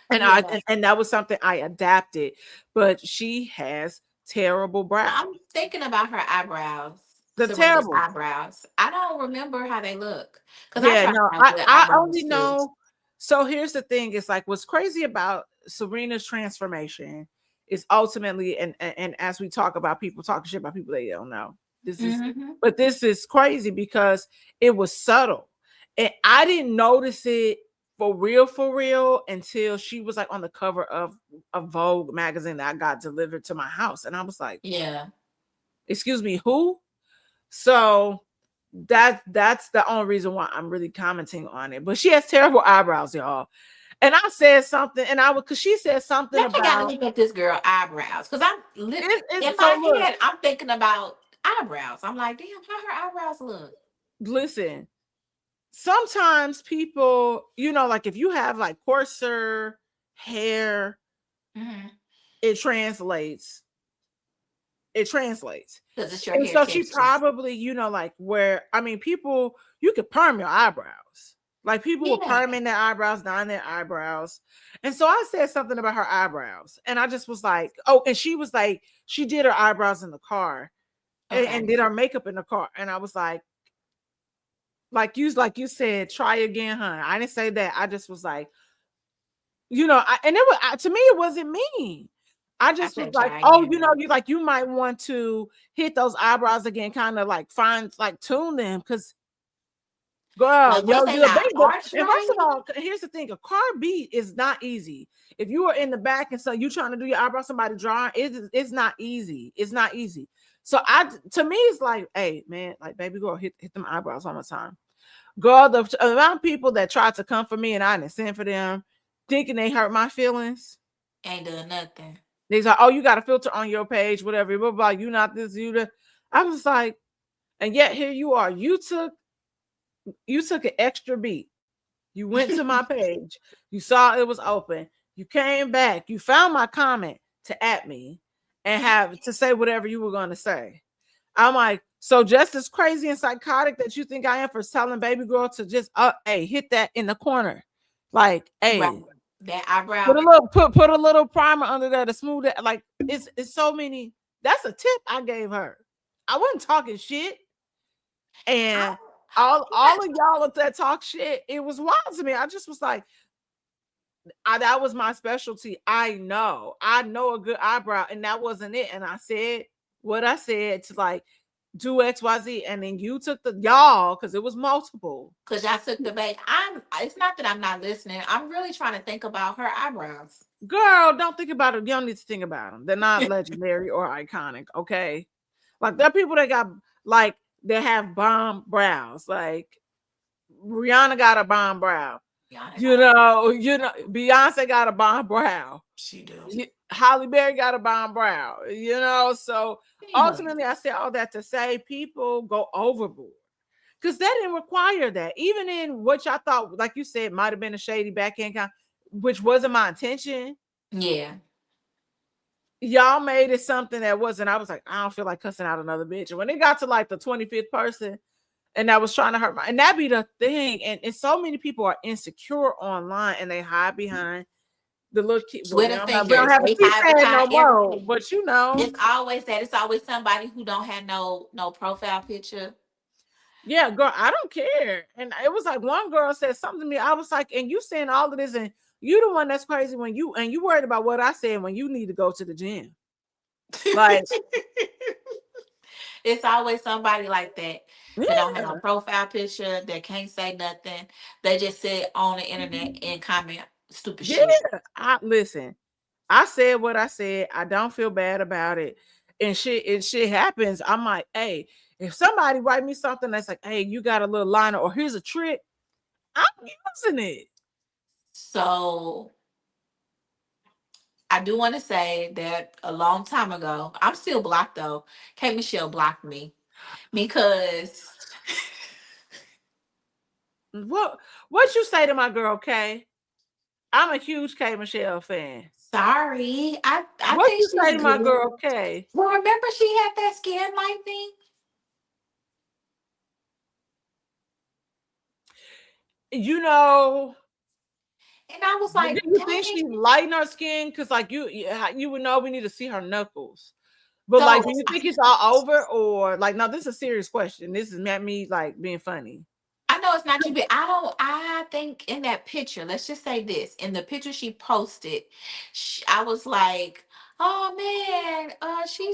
And Yeah. and that was something I adapted. But she has terrible I'm brows. thinking about her eyebrows, The Serena's terrible. eyebrows. I don't remember how they look because I Yeah, try to no, have I good I only eyebrows too. know. So here's the thing: it's like what's crazy about Serena's transformation is ultimately, and as we talk about people talking shit about people they don't know. This is, Hmm. but this is crazy because it was subtle, and I didn't notice it for real until she was like on the cover of a Vogue magazine that I got delivered to my house, and I was like, Yeah. "Excuse me, who?" So that's the only reason why I'm really commenting on it. But she has terrible eyebrows, y'all. And I said something, and I would because she said something Now I gotta about look at this girl eyebrows because in it's so my look, head I'm thinking about eyebrows. I'm like, damn, how her eyebrows look? listen, sometimes people, like if you have like coarser hair, Hmm. it translates. It translates. Because it's your And hair so she texture. probably, like where I mean, people, you could perm your eyebrows. Like people were Yeah. perming their eyebrows, dyeing their eyebrows. And so I said something about her eyebrows. And I just was like, oh, and she was like, she did her eyebrows in the car Okay. and did her makeup in the car. And I was like you said, try again, huh? I didn't say that. I just was like, and it was to me, it wasn't mean. I I just was said like, try oh, again. you might want to hit those eyebrows again, kind of like find like tune them, because girl, Like once they you're not baby. arched And first of right. all, here's the thing: a car beat is not easy. If you are in the back and so you trying to do your eyebrows, somebody drawing, it's not easy. It's not easy. So to me, it's like, hey man, like baby girl, hit them eyebrows one more time. Girl, the amount of people that tried to come for me and I didn't send for them, thinking they hurt my feelings. Ain't done nothing. They's like, oh, you got a filter on your page, whatever, blah, blah, you not this, you that. I was like, and yet here you are. You took an extra beat. You went to my page, you saw it was open, you came back, you found my comment to at me and have to say whatever you were gonna say. I'm like, so just as crazy and psychotic that you think I am for telling baby girl to just hey, hit that in the corner. Like, Right. hey, That put eyebrow. a little put a little primer under there to smooth it. Like it's so many. That's a tip I gave her. I wasn't talking shit. I, And I all of y'all that talk shit, it was wild to me. I just was like, that was my specialty. I know a good eyebrow, and that wasn't it. And I said what I said to like do XYZ, and then you took the y'all because it was multiple. Cause y'all took the bait. It's not that I'm not listening. I'm really trying to think about her eyebrows. Girl, don't think about it. You don't need to think about them. They're not legendary or iconic. Okay, like there are people that got like they have bomb brows. Like Rihanna got a bomb brow. Beyonce got a bomb brow. She do. Halle Berry got a bomb brow. So Yeah. ultimately, I said all that to say people go overboard because they didn't require that. Even in what y'all thought, like you said, might have been a shady backhand kind, which wasn't my intention. Yeah. Y'all made it something that wasn't. I was like, I don't feel like cussing out another bitch. And when it got to like the 25th person, and that was trying to hurt my, and that be the thing. And so many people are insecure online, and they hide behind the little kid. Well, Twitter we don't fingers. have a They hide keypad no behind more, everything. but It's always that. It's always somebody who don't have no profile picture. yeah, girl, I don't care. And it was like one girl said something to me. I was like, and you saying all of this, and you the one that's crazy when you worried about what I said when you need to go to the gym. Like, It's always somebody like that. They don't have no yeah, profile picture. They can't say nothing. They just sit on the internet and comment stupid yeah. shit. I listen. I said what I said. I don't feel bad about it. And shit happens. I'm like, hey, if somebody write me something that's like, hey, you got a little liner or here's a trick, I'm using it. So I do want to say that a long time ago, I'm still blocked though. K Michelle blocked me because What you say to my girl K? I'm a huge K Michelle fan. sorry, I What think you she's say to my good. girl K? Well, remember she had that skin lightening, You know, and I was do like, you think dang. she lighten her skin? Because like you would know we need to see her knuckles. But like, So do you think it's all over or like? No, this is a serious question. This is not me like being funny. I know it's not you, but I think in that picture, let's just say this, in the picture she posted, I was like, oh man, she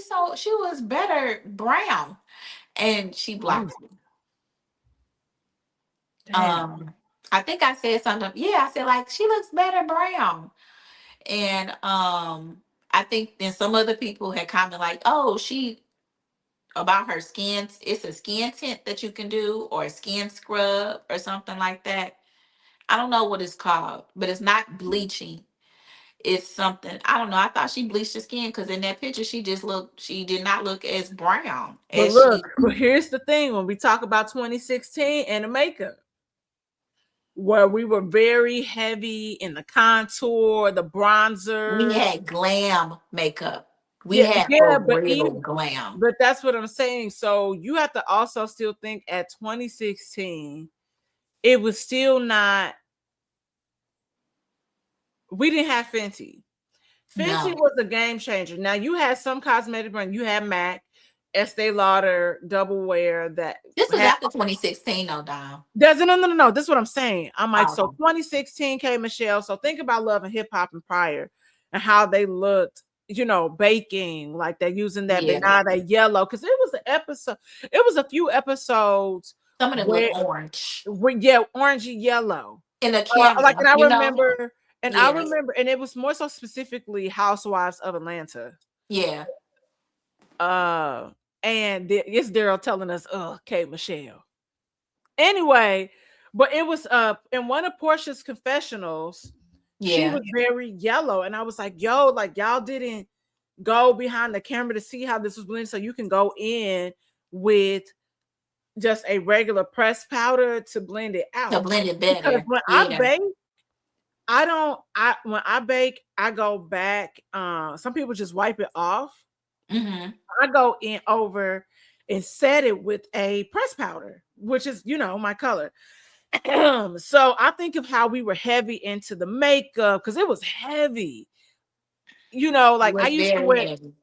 was better brown, and she Oh, blocked me. damn. I think I said something. Yeah, I said like she looks better brown, and I think then some other people had commented like, oh, she about her skin. It's a skin tint that you can do, or a skin scrub, or something like that. I don't know what it's called, but it's not bleaching. It's something. I don't know. I thought she bleached her skin because in that picture she did not look as brown But as look, she. but here's the thing: when we talk about 2016 and the makeup, where we were very heavy in the contour, the We bronzer. had glam makeup. We Yeah, had for yeah, but real even glam. but that's what I'm saying. So you have to also still think at 2016, it was still not. We didn't have Fenty. Fenty No, was a game changer. Now you had some cosmetic brand. You had MAC, Estee Lauder, Double Wear that this was had. after 2016. No, Dom. Does it? No, no, no, no. This is what I'm saying. I'm like, so Oh, 2016 K Michelle. So think about Love and Hip Hop and prior and how they looked, baking, like they're using that, but yeah. now that yellow. Cause it was an episode, it was a few episodes Some of them look where, orange yeah, orangey yellow. in the Like, camera. and I You know. remember, Yeah. and it was more so specifically Housewives of Atlanta. Yeah. Uh, and it's Daryl telling us, Kate Michelle. Anyway, but it was in one of Portia's confessionals, she Yeah. was very yellow, and I was like, yo, like y'all didn't go behind the camera to see how this was blended, so you can go in with just a regular pressed powder to blend it To out. blend it Because better. when I Yeah. bake, I don't I when I bake, I go back. Some people just wipe it off. Mm-hmm. I go in over and set it with a press powder, which is, my color. So I think of how we were heavy into the makeup because it was heavy. It Like I was used to very wear heavy.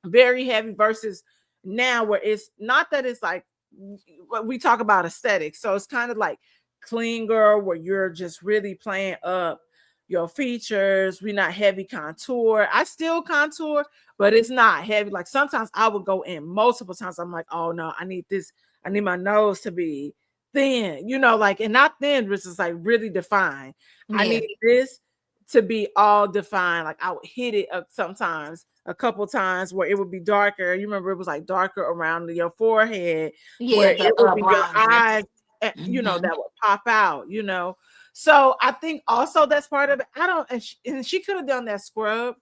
very heavy versus now where it's not that it's like what we talk about aesthetics. So it's kind of like clean girl where you're just really playing up your features. We're not heavy contour. I still contour, but it's not heavy. Like sometimes I would go in multiple times. I'm like, oh no, I need this. I need my nose to be thin, like, and not thin, which is like really defined. I Yeah. need this to be all defined. Like I would hit it sometimes a couple times where it would be darker. You remember it was like darker around your forehead, Yeah, where the it would be your bronzer. eyes, Hmm. that would pop out. So I think also that's part of it. I don't, and she could have done that scrub,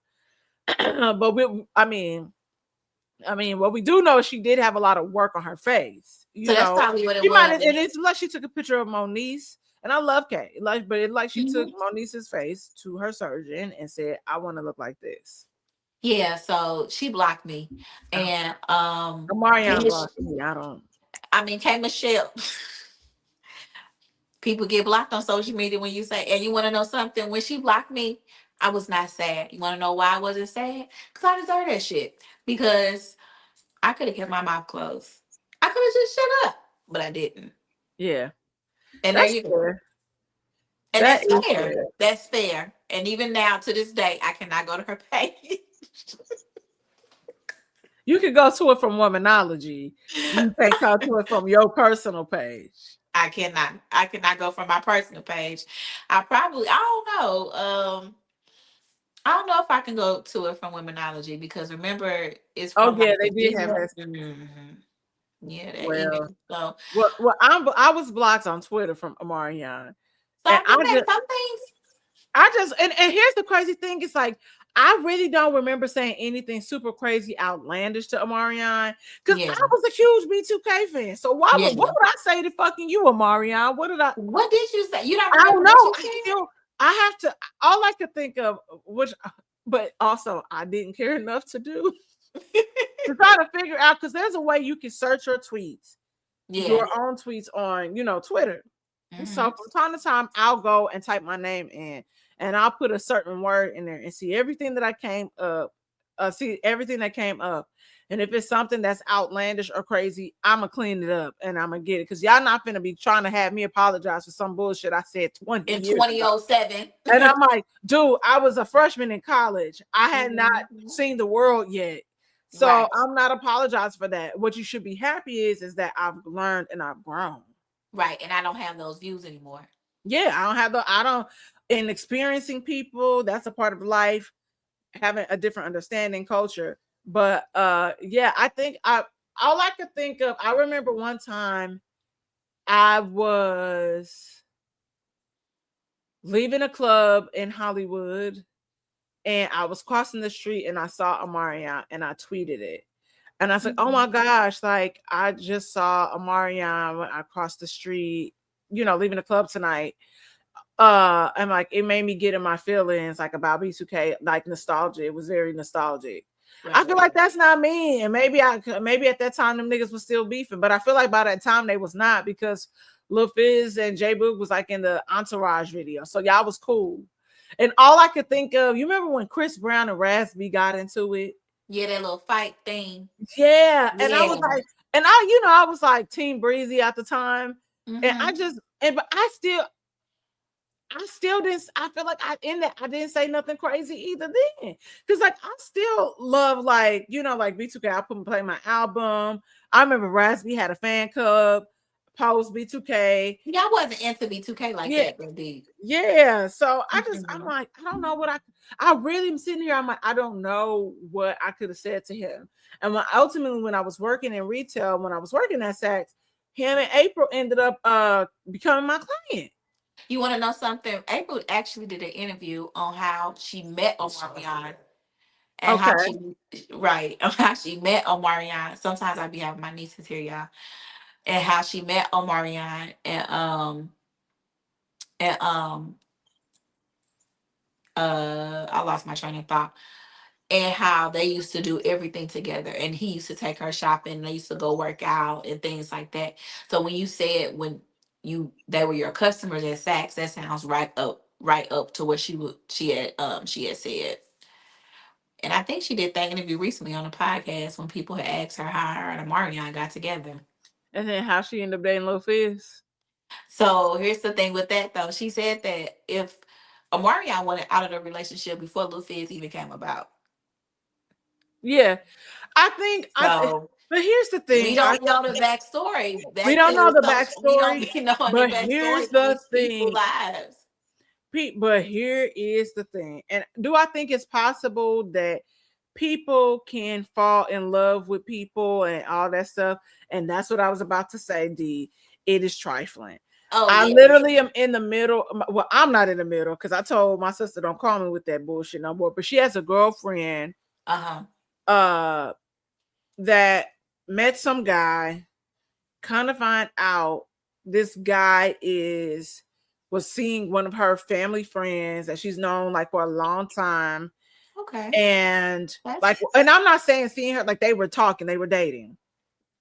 but I mean, what we do know is she did have a lot of work on her face. So that's probably what it She might was. have, and it's like she took a picture of Moniece, and I love Kay, like, but it like she took Mhm. Moniece's face to her surgeon and said, "I want to look like this." Yeah, so she blocked me. Oh, And Marianne blocked me. I don't. I mean K Michelle. People get blocked on social media when you say, and you want to know something? When she blocked me, I was not sad. You want to know why I wasn't sad? Because I deserve that shit. Because I could have kept my mouth closed. I could have just shut up, but I didn't. Yeah, And there that's you go. fair. And That that's is fair. fair. That's fair. And even now, to this day, I cannot go to her page. You could go to it from Womanology. You can't go to it from your personal page. I cannot. I cannot go from my personal page. I probably. I don't know. I don't know if I can go to it from Womenology because remember it's Oh from yeah, like they the did have email. that. Mhm. Yeah, that email. Well, So, I was blocked on Twitter from Amarian, so and I get that some things. and here's the crazy thing: it's like I really don't remember saying anything super crazy outlandish to Amarian because Yeah, I was a huge B2K fan. So what yeah. would I say to fucking you, Amarian? What did I? What did you say? You don't I don't remember know. what you I said? still I have to. All I could think of, which, but also I didn't care enough to do to try to figure out because there's a way you can search your tweets, Yeah. your own tweets on Twitter. And so Hmm. from time to time, I'll go and type my name in, and I'll put a certain word in there and see everything that I came up, see everything that came up. And if it's something that's outlandish or crazy, I'ma clean it up and I'ma get it. Cause y'all not gonna be trying to have me apologize for some bullshit I said 20 In years ago. 2007. And I'm like, dude, I was a freshman in college. I had not Mhm. seen the world yet. So Right. I'm not apologizing for that. What you should be happy is that I've learned and I've grown. Right. And I don't have those views anymore. Yeah, I don't, in experiencing people, that's a part of life, having a different understanding culture. But yeah, I think all I could think of, I remember one time I was leaving a club in Hollywood and I was crossing the street and I saw Amarian and I tweeted it. And I was like, oh my Mhm. gosh, like I just saw Amarian when I crossed the street, leaving the club tonight. And like it made me get in my feelings like about B2K, like nostalgia. It was very nostalgic. I feel Right. like that's not me. And maybe at that time them niggas was still beefing, but I feel like by that time they was not because Lil Fizz and J Boog was like in the Entourage video. So y'all was cool. And all I could think of, you remember when Chris Brown and Raspy got into it? Yeah, that little fight thing. Yeah. And I was Yeah. like, and I was like Team Breezy at the time. And Hmm. but I still didn't. I feel like I didn't say nothing crazy either then, because like I still love like B2K. I put play my album. I remember Raspy had a fan club, post B2K. Yeah, I wasn't into B2K like Yeah, that, indeed. yeah. So I'm Mhm. like I don't know what I really am sitting here. I'm like I don't know what I could have said to him. And ultimately when I was working in retail, when I was working at Saks, him and April ended up becoming my client. You want to know something? April actually did an interview on how she met Omarion and how Okay. she, right, on how she met Omarion. Sometimes I be having my nieces here, y'all, and how she met Omarion and I lost my train of thought. And how they used to do everything together, and he used to take her shopping. And they used to go work out and things like that. So when you said when you they were your customers at Saks, that sounds right up to what she had said. And I think she did that interview recently on a podcast when people had asked her how her and Amarion got together. And then how she ended up dating Lil Fizz. So here's the thing with that though. She said that if Omarion wanted out of the relationship before Lil Fizz even came about. Yeah, I think So but here's the we thing. don't know the backstory. We Back don't know to the social, we don't backstory, be knowing the but here's backstories of the these people's thing. lives. But here is the thing. And do I think it's possible that people can fall in love with people and all that stuff? And that's what I was about to say, D. It is trifling. Oh I yeah. literally am in the middle. Well, I'm not in the middle because I told my sister don't call me with that bullshit no more. But she has a girlfriend Uh-huh. uh that met some guy, kind of find out this guy was seeing one of her family friends that she's known like for a long time. Okay. And like, That's and I'm not saying seeing her, like they were talking, they were dating.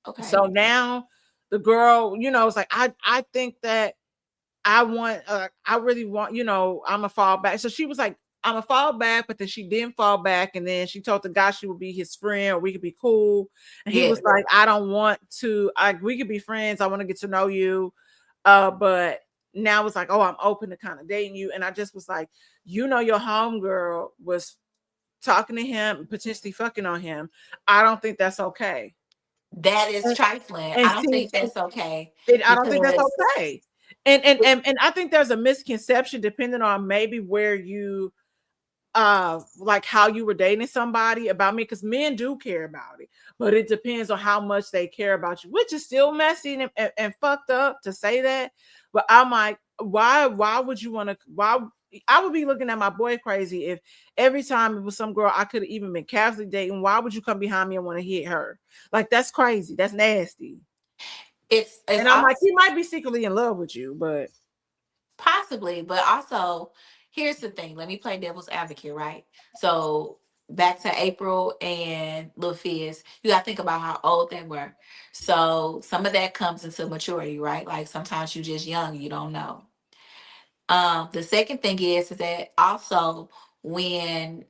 okay. So now the girl, it's like, I think that I really want, I'm a fall back. So she was like, I'm a fall back, but then she didn't fall back. And then she told the guy she would be his friend or we could be cool. And he Yeah. was like, I don't want to, we could be friends. I want to get to know you. But now it's like, oh, I'm open to kind of dating you. And I just was like, your homegirl was talking to him, potentially fucking on him. I don't think that's okay. That is And, trifling. and I don't see, think that's okay I don't think that's because okay. And I think there's a misconception depending on maybe where you like how you were dating somebody about me, because men do care about it, but it depends on how much they care about you, which is still messy and fucked up to say that. But I'm like, why would you want to, why I would be looking at my boy crazy if every time it was some girl I could have even been casually dating, why would you come behind me and want to hit her? Like, that's crazy, that's nasty. it's And I'm like, also he might be secretly in love with you, but possibly, but also here's the thing. Let me play devil's advocate, right? So back to April and Lil Fizz, you gotta think about how old they were. So some of that comes into maturity, right? Like sometimes you just young, you don't know. The second thing is that also when,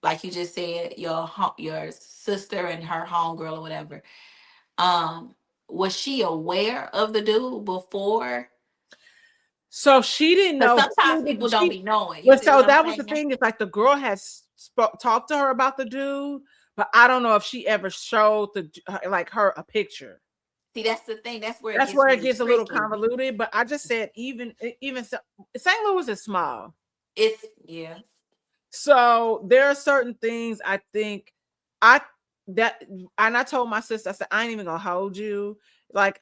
like you just said, your sister and her homegirl or whatever, um, was she aware of the dude before? so she didn't Because know sometimes who people don't she. be knowing. You Well, see what so I'm that was the saying? thing, is like the girl has talked to her about the dude, but I don't know if she ever showed like her a picture. See, that's the thing. That's where it That's gets where it really gets a little tricky. convoluted. But I just said even so, St. Louis is small, It's yeah. so there are certain things I think I that and I told my sister, I said, I ain't even gonna hold you. Like,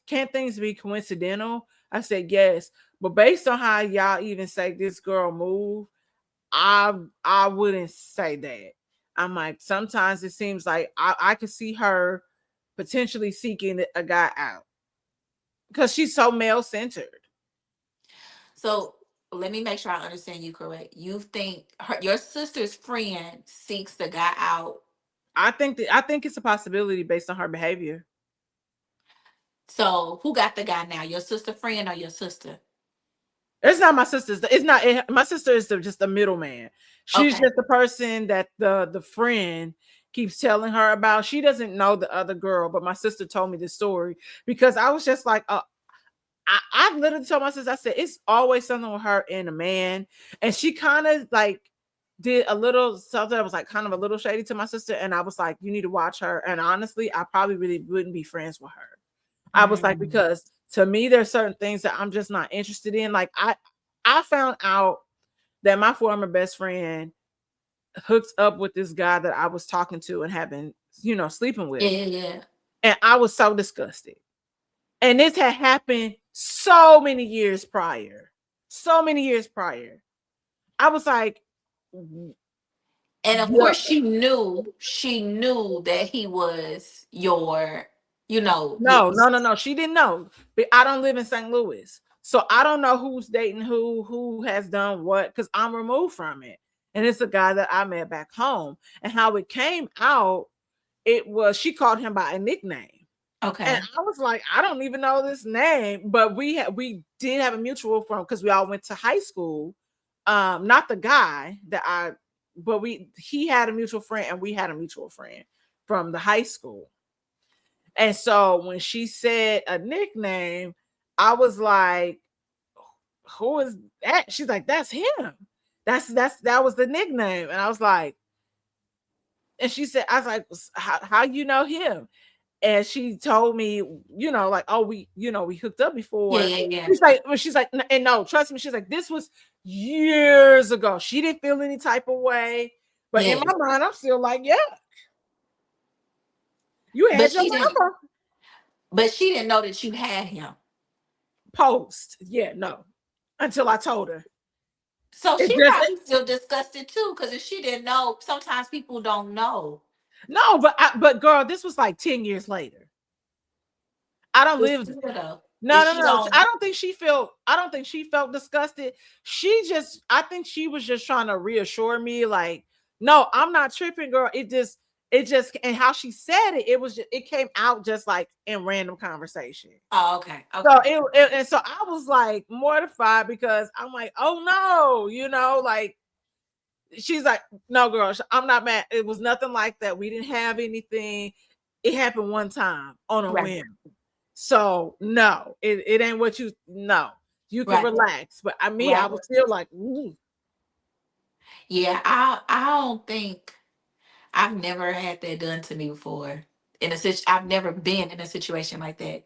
can things be coincidental? I said yes, but based on how y'all even say this girl move, I wouldn't say that. I'm like, sometimes it seems like I could see her potentially seeking a guy out because she's so male centered. So let me make sure I understand you correct. You think your sister's friend seeks the guy out. I think it's a possibility based on her behavior. So who got the guy now? Your sister friend or your sister? It's not my sister's. It's not my sister is just a middleman. She's Okay. just the person that the friend keeps telling her about. She doesn't know the other girl, but my sister told me this story because I was just like, I literally told my sister, I said, it's always something with her and a man. And she kind of like did a little something that was like kind of a little shady to my sister. And I was like, you need to watch her. And honestly, I probably really wouldn't be friends with her. I was like, Mm. because to me, there's certain things that I'm just not interested in. Like, I found out that my former best friend hooked up with this guy that I was talking to and having, sleeping Yeah, with. yeah, yeah. And I was so disgusted. And this had happened so many years prior. So many years prior. I was like, And of yeah. course she knew that he was your, No, no, no, no. She didn't know. But I don't live in St. Louis. So I don't know who's dating who has done what, because I'm removed from it. And it's a guy that I met back home. And how it came out, it was she called him by a nickname. And Okay. I was like, I don't even know this name, but we did have a mutual friend because we all went to high school. Not the guy but he had a mutual friend and we had a mutual friend from the high school. And so when she said a nickname, I was like, who is that? She's like, that's him. That was the nickname. And I was like, and she said, I was like, how you know him? And she told me, like, oh, we hooked up Yeah, before. yeah, yeah. She's like, and no, trust me, she's like, this was years ago. She didn't feel any type of way. But in Yeah. my mind, I'm still like, yeah, you But had your she didn't number. but she didn't know that you had him. Post. Yeah, no. Until I told her. So It she just probably still discussed it too, because if she didn't know, sometimes people don't know. no, but girl, this was like 10 years later. I don't But live. still though, No, if no, she no. don't, I don't think she felt disgusted. I think she was just trying to reassure me, like, no, I'm not tripping, girl. It just, and how she said it, it came out just like in random conversation. oh, okay, So okay, and so I was like mortified because I'm like, oh no, like she's like, no, girl, I'm not mad. It was nothing like that. We didn't have anything. It happened one time on a right, whim. So no, it ain't what you know. You can right, relax. But I right. was still like, ooh. Yeah, I don't think I've never had that done to me before. I've never been in a situation like that Yeah,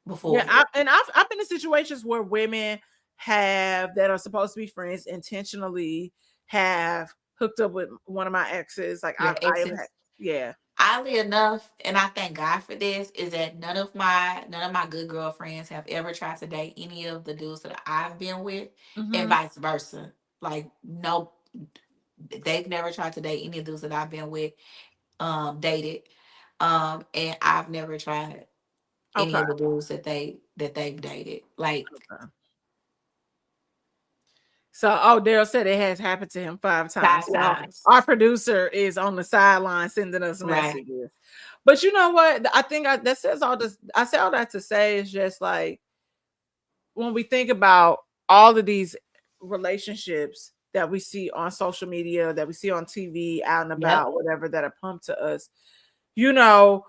before. I've been in situations where women have that are supposed to be friends intentionally have hooked up with one of my exes. Like Your I have had, exes. yeah. Oddly enough, and I thank God for this, is that none of my good girlfriends have ever tried to date any of the dudes that I've been with, and Mm-hmm. vice versa. Like, no, they've never tried to date any of the dudes that I've been with, dated, and I've never tried any Okay. of the dudes that they've dated. Like So, oh, Daryl said it has happened to him 5 times. 'Y'all, guys, our producer is on the sideline sending us right? messages. But you know what? I think that says all this. I say all that to say is just like when we think about all of these relationships that we see on social media, that we see on TV, out and Yep. about, whatever, that are pumped to us, you know,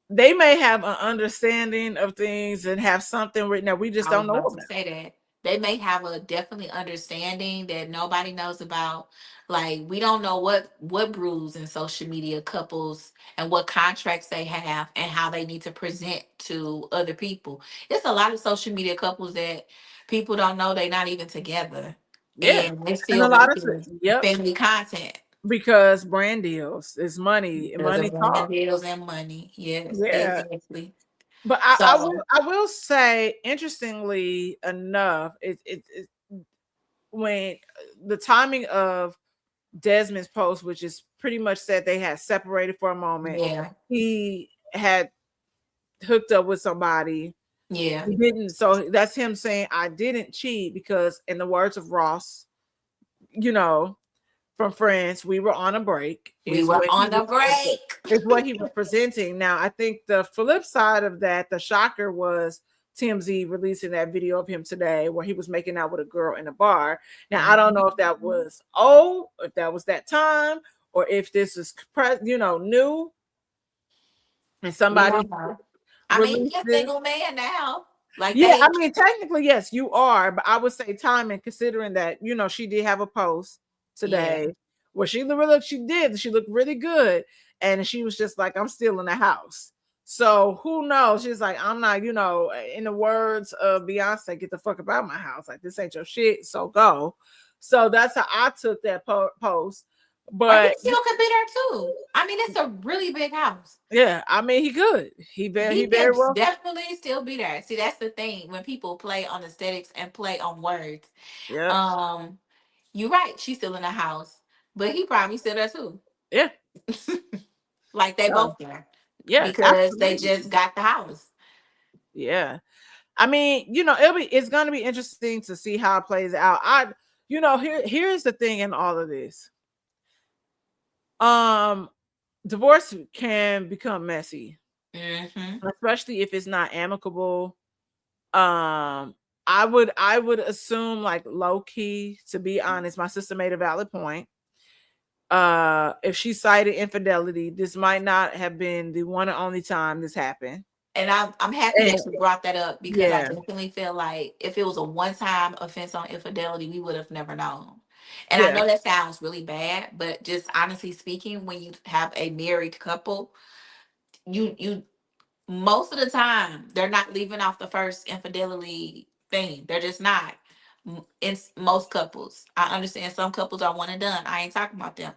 they may have an understanding of things and have something written that we just I was don't know about to about. say that. They may have a definitely understanding that nobody knows about. Like, we don't know what brews in social media couples and what contracts they have and how they need to present to other people. It's a lot of social media couples that people don't know they're not even together, Yeah. and they're And a still lot of making yep, family content because brand deals is money and because money of brand talk. deals and money. Yes, Yeah. exactly. But So I will say, interestingly enough, it when the timing of Desmond's post, which is pretty much said they had separated for a moment, yeah, he had hooked up with somebody. yeah, He didn't, so that's him saying I didn't cheat because, in the words of Ross, you know, from Friends, we were on a break. we were on a break. Is what he was presenting. Now, I think the flip side of that, the shocker was TMZ releasing that video of him today where he was making out with a girl in a bar. Now, I don't know if that Mhm. was if that was that time, or if this is new and We somebody don't know. I mean, released he's a this. single man now. Like Yeah, they, I mean, technically, yes, you are, but I would say timing, considering that she did have a post yeah. today where she looked really good, and she was just like, "I'm still in the house." So who knows? She's like, "I'm not," in the words of Beyonce, "Get the fuck about my house. Like this ain't your shit, so go." So that's how I took that post. Or he But still could be there too. I mean, it's a really big house. yeah, I mean, he could. He He very can well. definitely still be there. See, that's the thing when people play on aesthetics and play on words. Yep. Um, you're right. She's still in the house, but he probably still there too. Yeah. Like they So both there yes, because they absolutely. just got the house. Yeah. I mean, it's gonna be interesting to see how it plays out. Here's the thing in all of this. Um, Divorce can become messy, Hmm. especially if it's not amicable. I would assume, like, low key, to be honest, my sister made a valid point. If she cited infidelity, this might not have been the one and only time this happened. And I'm happy And that you brought that up because I yeah, definitely feel like if it was a one time offense on infidelity, we would have never known. And I yeah, know that sounds really bad, but just honestly speaking, when you have a married couple, you most of the time they're not leaving off the first infidelity thing. They're just not. In most couples, I understand some couples are one and done. I ain't talking about them.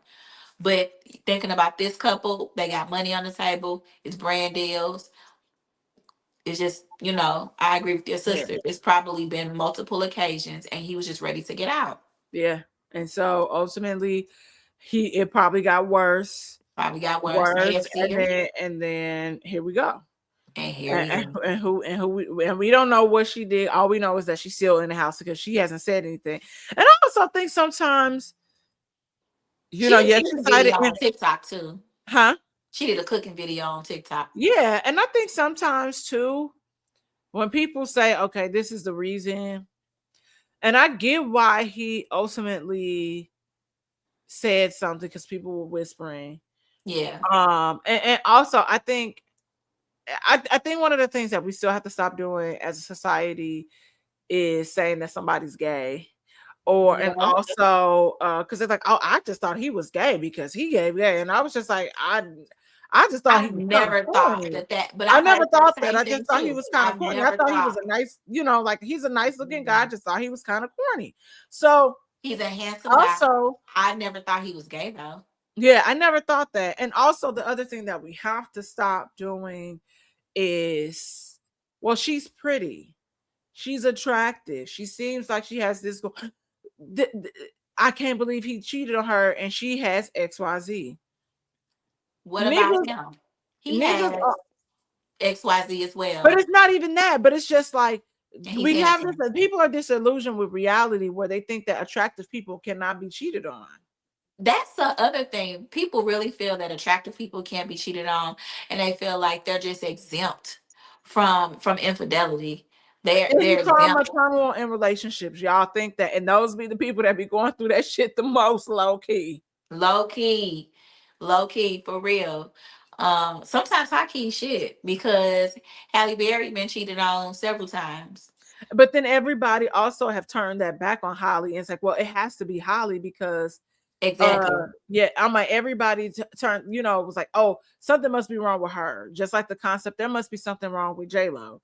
But thinking about this couple, they got money on the table. It's brand deals. It's just, I agree with your yeah, sister. It's probably been multiple occasions and he was just ready to get out. yeah. And so ultimately, it probably got worse, Probably got worse. worse, and AFC. then here we go. And here And, we and, go. and we don't know what she did. All we know is that she's still in the house because she hasn't said anything. And I also think sometimes, She yes, did she a cited, video on TikTok too. huh? She did a cooking video on TikTok. Yeah, and I think sometimes too, when people say, "Okay, this is the reason," and I get why he ultimately said something because people were whispering. Yeah. And also I think one of the things that we still have to stop doing as a society is saying that somebody's gay. Or and Yeah. also because it's like, oh, I just thought he was gay because he gay. And I was just like, I just thought he I was kind of never thought corny. but I I never heard that thought that. same I just thing thought he too. was kind of I've corny. I never thought he was thought. a nice, like he's a nice looking guy. I just thought he was kind of corny. So He's a handsome guy. also, I never thought he was gay though. yeah, I never thought that. And also the other thing that we have to stop doing is, well, she's pretty. She's attractive. She seems like she has this th- th- I can't believe he cheated on her and she has XYZ. What about Niggas, him? He niggas has are, XYZ as but well. it's not even that, but it's just like And he's we have this, handsome. people are disillusioned with reality where they think that attractive people cannot be cheated on. That's the other thing. People really feel that attractive people can't be cheated on, and they feel like they're just exempt from infidelity. It's They're the trauma exempt. tunnel in relationships. Y'all think that, and those be the people that be going through that shit the most, low key. Low key, low key for real. Sometimes high key shit because Halle Berry been cheated on several times. But then everybody also have turned that back on Holly, and it's like, well, it has to be Holly because Exactly. yeah, I'm like, everybody turned, it was like, oh, something must be wrong with her. Just like the concept, there must be something wrong with J-Lo.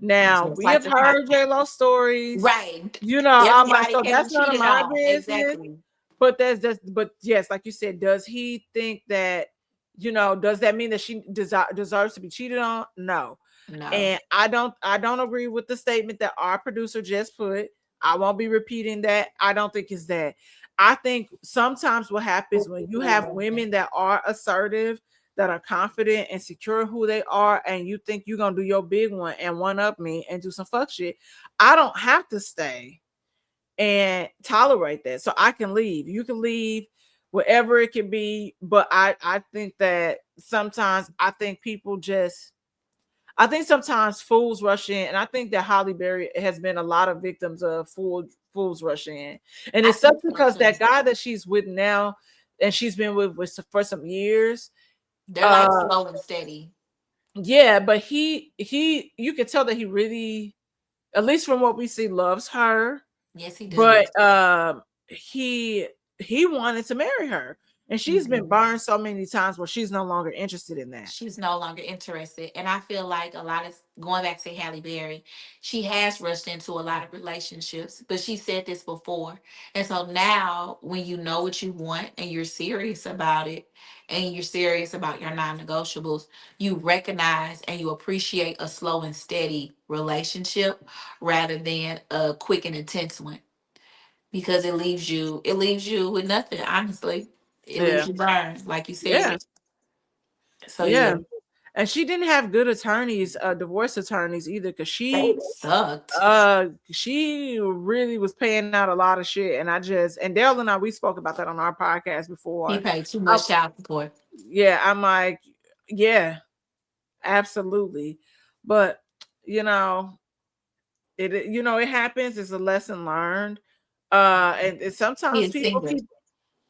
Now Just we like have the con- heard J-Lo stories, right. I'm like, Everybody so getting that's none of cheated my on. business. Exactly. But that's just, but yes, like you said, does he think that, does that mean that she deserves to be cheated on? No. No. And I don't agree with the statement that our producer just put. I won't be repeating that. I don't think it's that. I think sometimes what happens when you have women that are assertive, that are confident and secure who they are, and you think you're gonna do your big one and one up me and do some fuck shit, I don't have to stay and tolerate that. So I can leave. You can leave, whatever it can be. But I think that sometimes I think sometimes fools rush in, and I think that Holly Berry has been a lot of victims of fools rush in, and I it's such think so because too. that guy that she's with now, and she's been with for some years. They're like uh slow and steady. yeah, but you can tell that he really, at least from what we see, loves her. Yes, he But does. he wanted to marry her, and she's been Mhm. burned so many times where she's no longer interested in that. She's no longer interested. And I feel like a lot of going back to Halle Berry, she has rushed into a lot of relationships, but she said this before. And so now, when you know what you want and you're serious about it, and you're serious about your non negotiables, you recognize and you appreciate a slow and steady relationship rather than a quick and intense one because it leaves you with nothing, honestly. It leaves Yeah, you burned, like you yeah, said. So yeah. yeah. And she didn't have good attorneys, divorce attorneys either, because They sucked. she really was paying out a lot of shit. And and Dale and I, we spoke about that on our podcast He before. paid too I, much child support. yeah, I'm like, yeah, absolutely. But you know, it happens. It's a lesson learned. And He sometimes is people single. keep.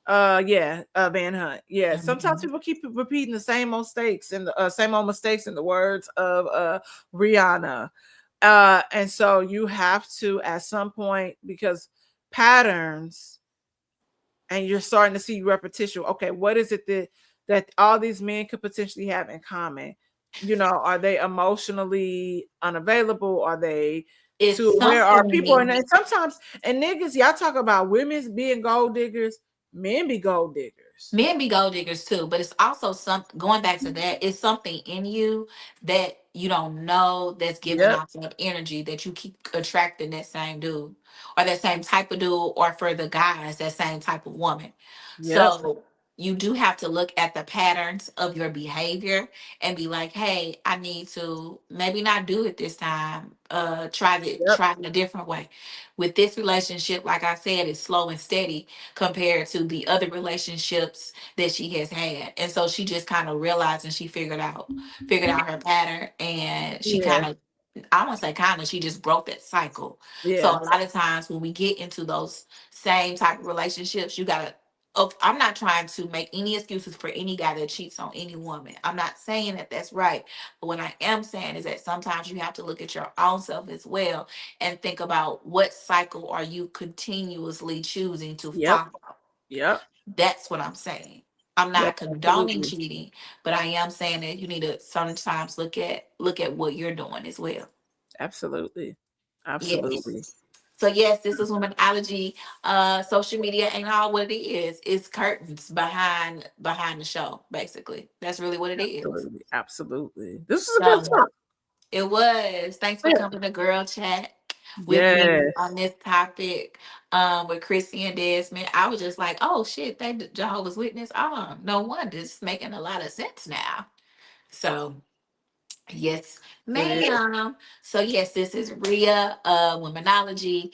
Yeah, Van Hunt. Yeah, sometimes Mhm. people keep repeating the same old mistakes in the words of Rihanna. And so you have to at some point, because patterns, and you're starting to see repetition. Okay, what is it that all these men could potentially have in common? You know, are they emotionally unavailable? Are they It's too aware? Are people, and something. then sometimes, and niggas, y'all talk about women's being gold diggers, men be gold diggers. Men be gold diggers too, but it's also some going back to that, it's something in you that you don't know that's giving Yep, off that energy that you keep attracting that same dude or that same type of dude, or for the guys, that same type of woman. yep, So you do have to look at the patterns of your behavior and be like, hey, I need to maybe not do it this time. yep, Try it in a different way. With this relationship, like I said, it's slow and steady compared to the other relationships that she has had. And so she just kind of realized, and she figured out her pattern, and she yeah, kind of, I won't say kind of, she just broke that cycle. So yeah, a lot of times when we get into those same type of relationships, you gotta, oh, I'm not trying to make any excuses for any guy that cheats on any woman. I'm not saying that that's right. But what I am saying is that sometimes you have to look at your own self as well and think about what cycle are you continuously choosing to yep, follow. yep, That's what I'm saying. I'm yep, not condoning absolutely, cheating, but I am saying that you need to sometimes look at what you're doing as well. absolutely, Yes. absolutely. So yes, this is Womanology. Social media ain't all what it is. It's curtains behind the show, basically. That's really what it is. Absolutely, absolutely. This is a good So talk. it was. Thanks for Yeah. coming to Girl Chat with me on Yes. this topic. With Kristy and Desmond. I was just like, oh shit, they Jehovah's Witness. Oh, no wonder. It's making a lot of sense now. So yes, It is. ma'am. So yes, this is Rhea, Womanology.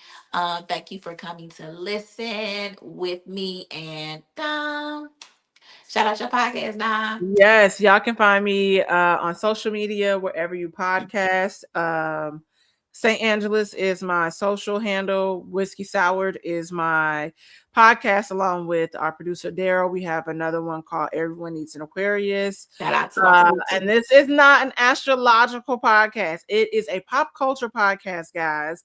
Thank you for coming to listen with me, and shout out your podcast, Dom. Yes, y'all can find me on social media wherever you podcast. St. Angeles is my social handle. Whiskey Soured is my podcast, along with our producer Daryl. We have another one called Everyone Needs an Aquarius. Shout out to my producer. And this is not an astrological podcast. It is a pop culture podcast, guys,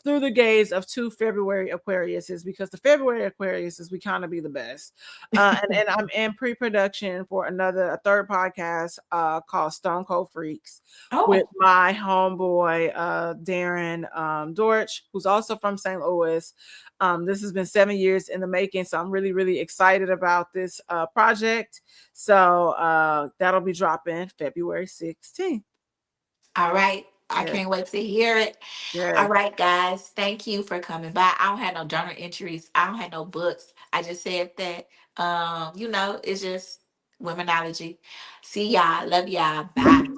through the gaze of two February Aquariuses, because the February Aquariuses, we kind of be the best. And I'm in pre-production for a third podcast called Stone Cold Freaks with Oh, my homeboy Darren Dortch, who's also from St. Louis. This has been 7 years in the making, so I'm really, really excited about this project. So that'll be dropping February 16th. all right. I Yes, can't wait to hear it. All yes, right, guys. Thank you for coming by. I don't have no journal entries. I don't have no books. I just said that. It's just womenology. See y'all. Love y'all. Bye.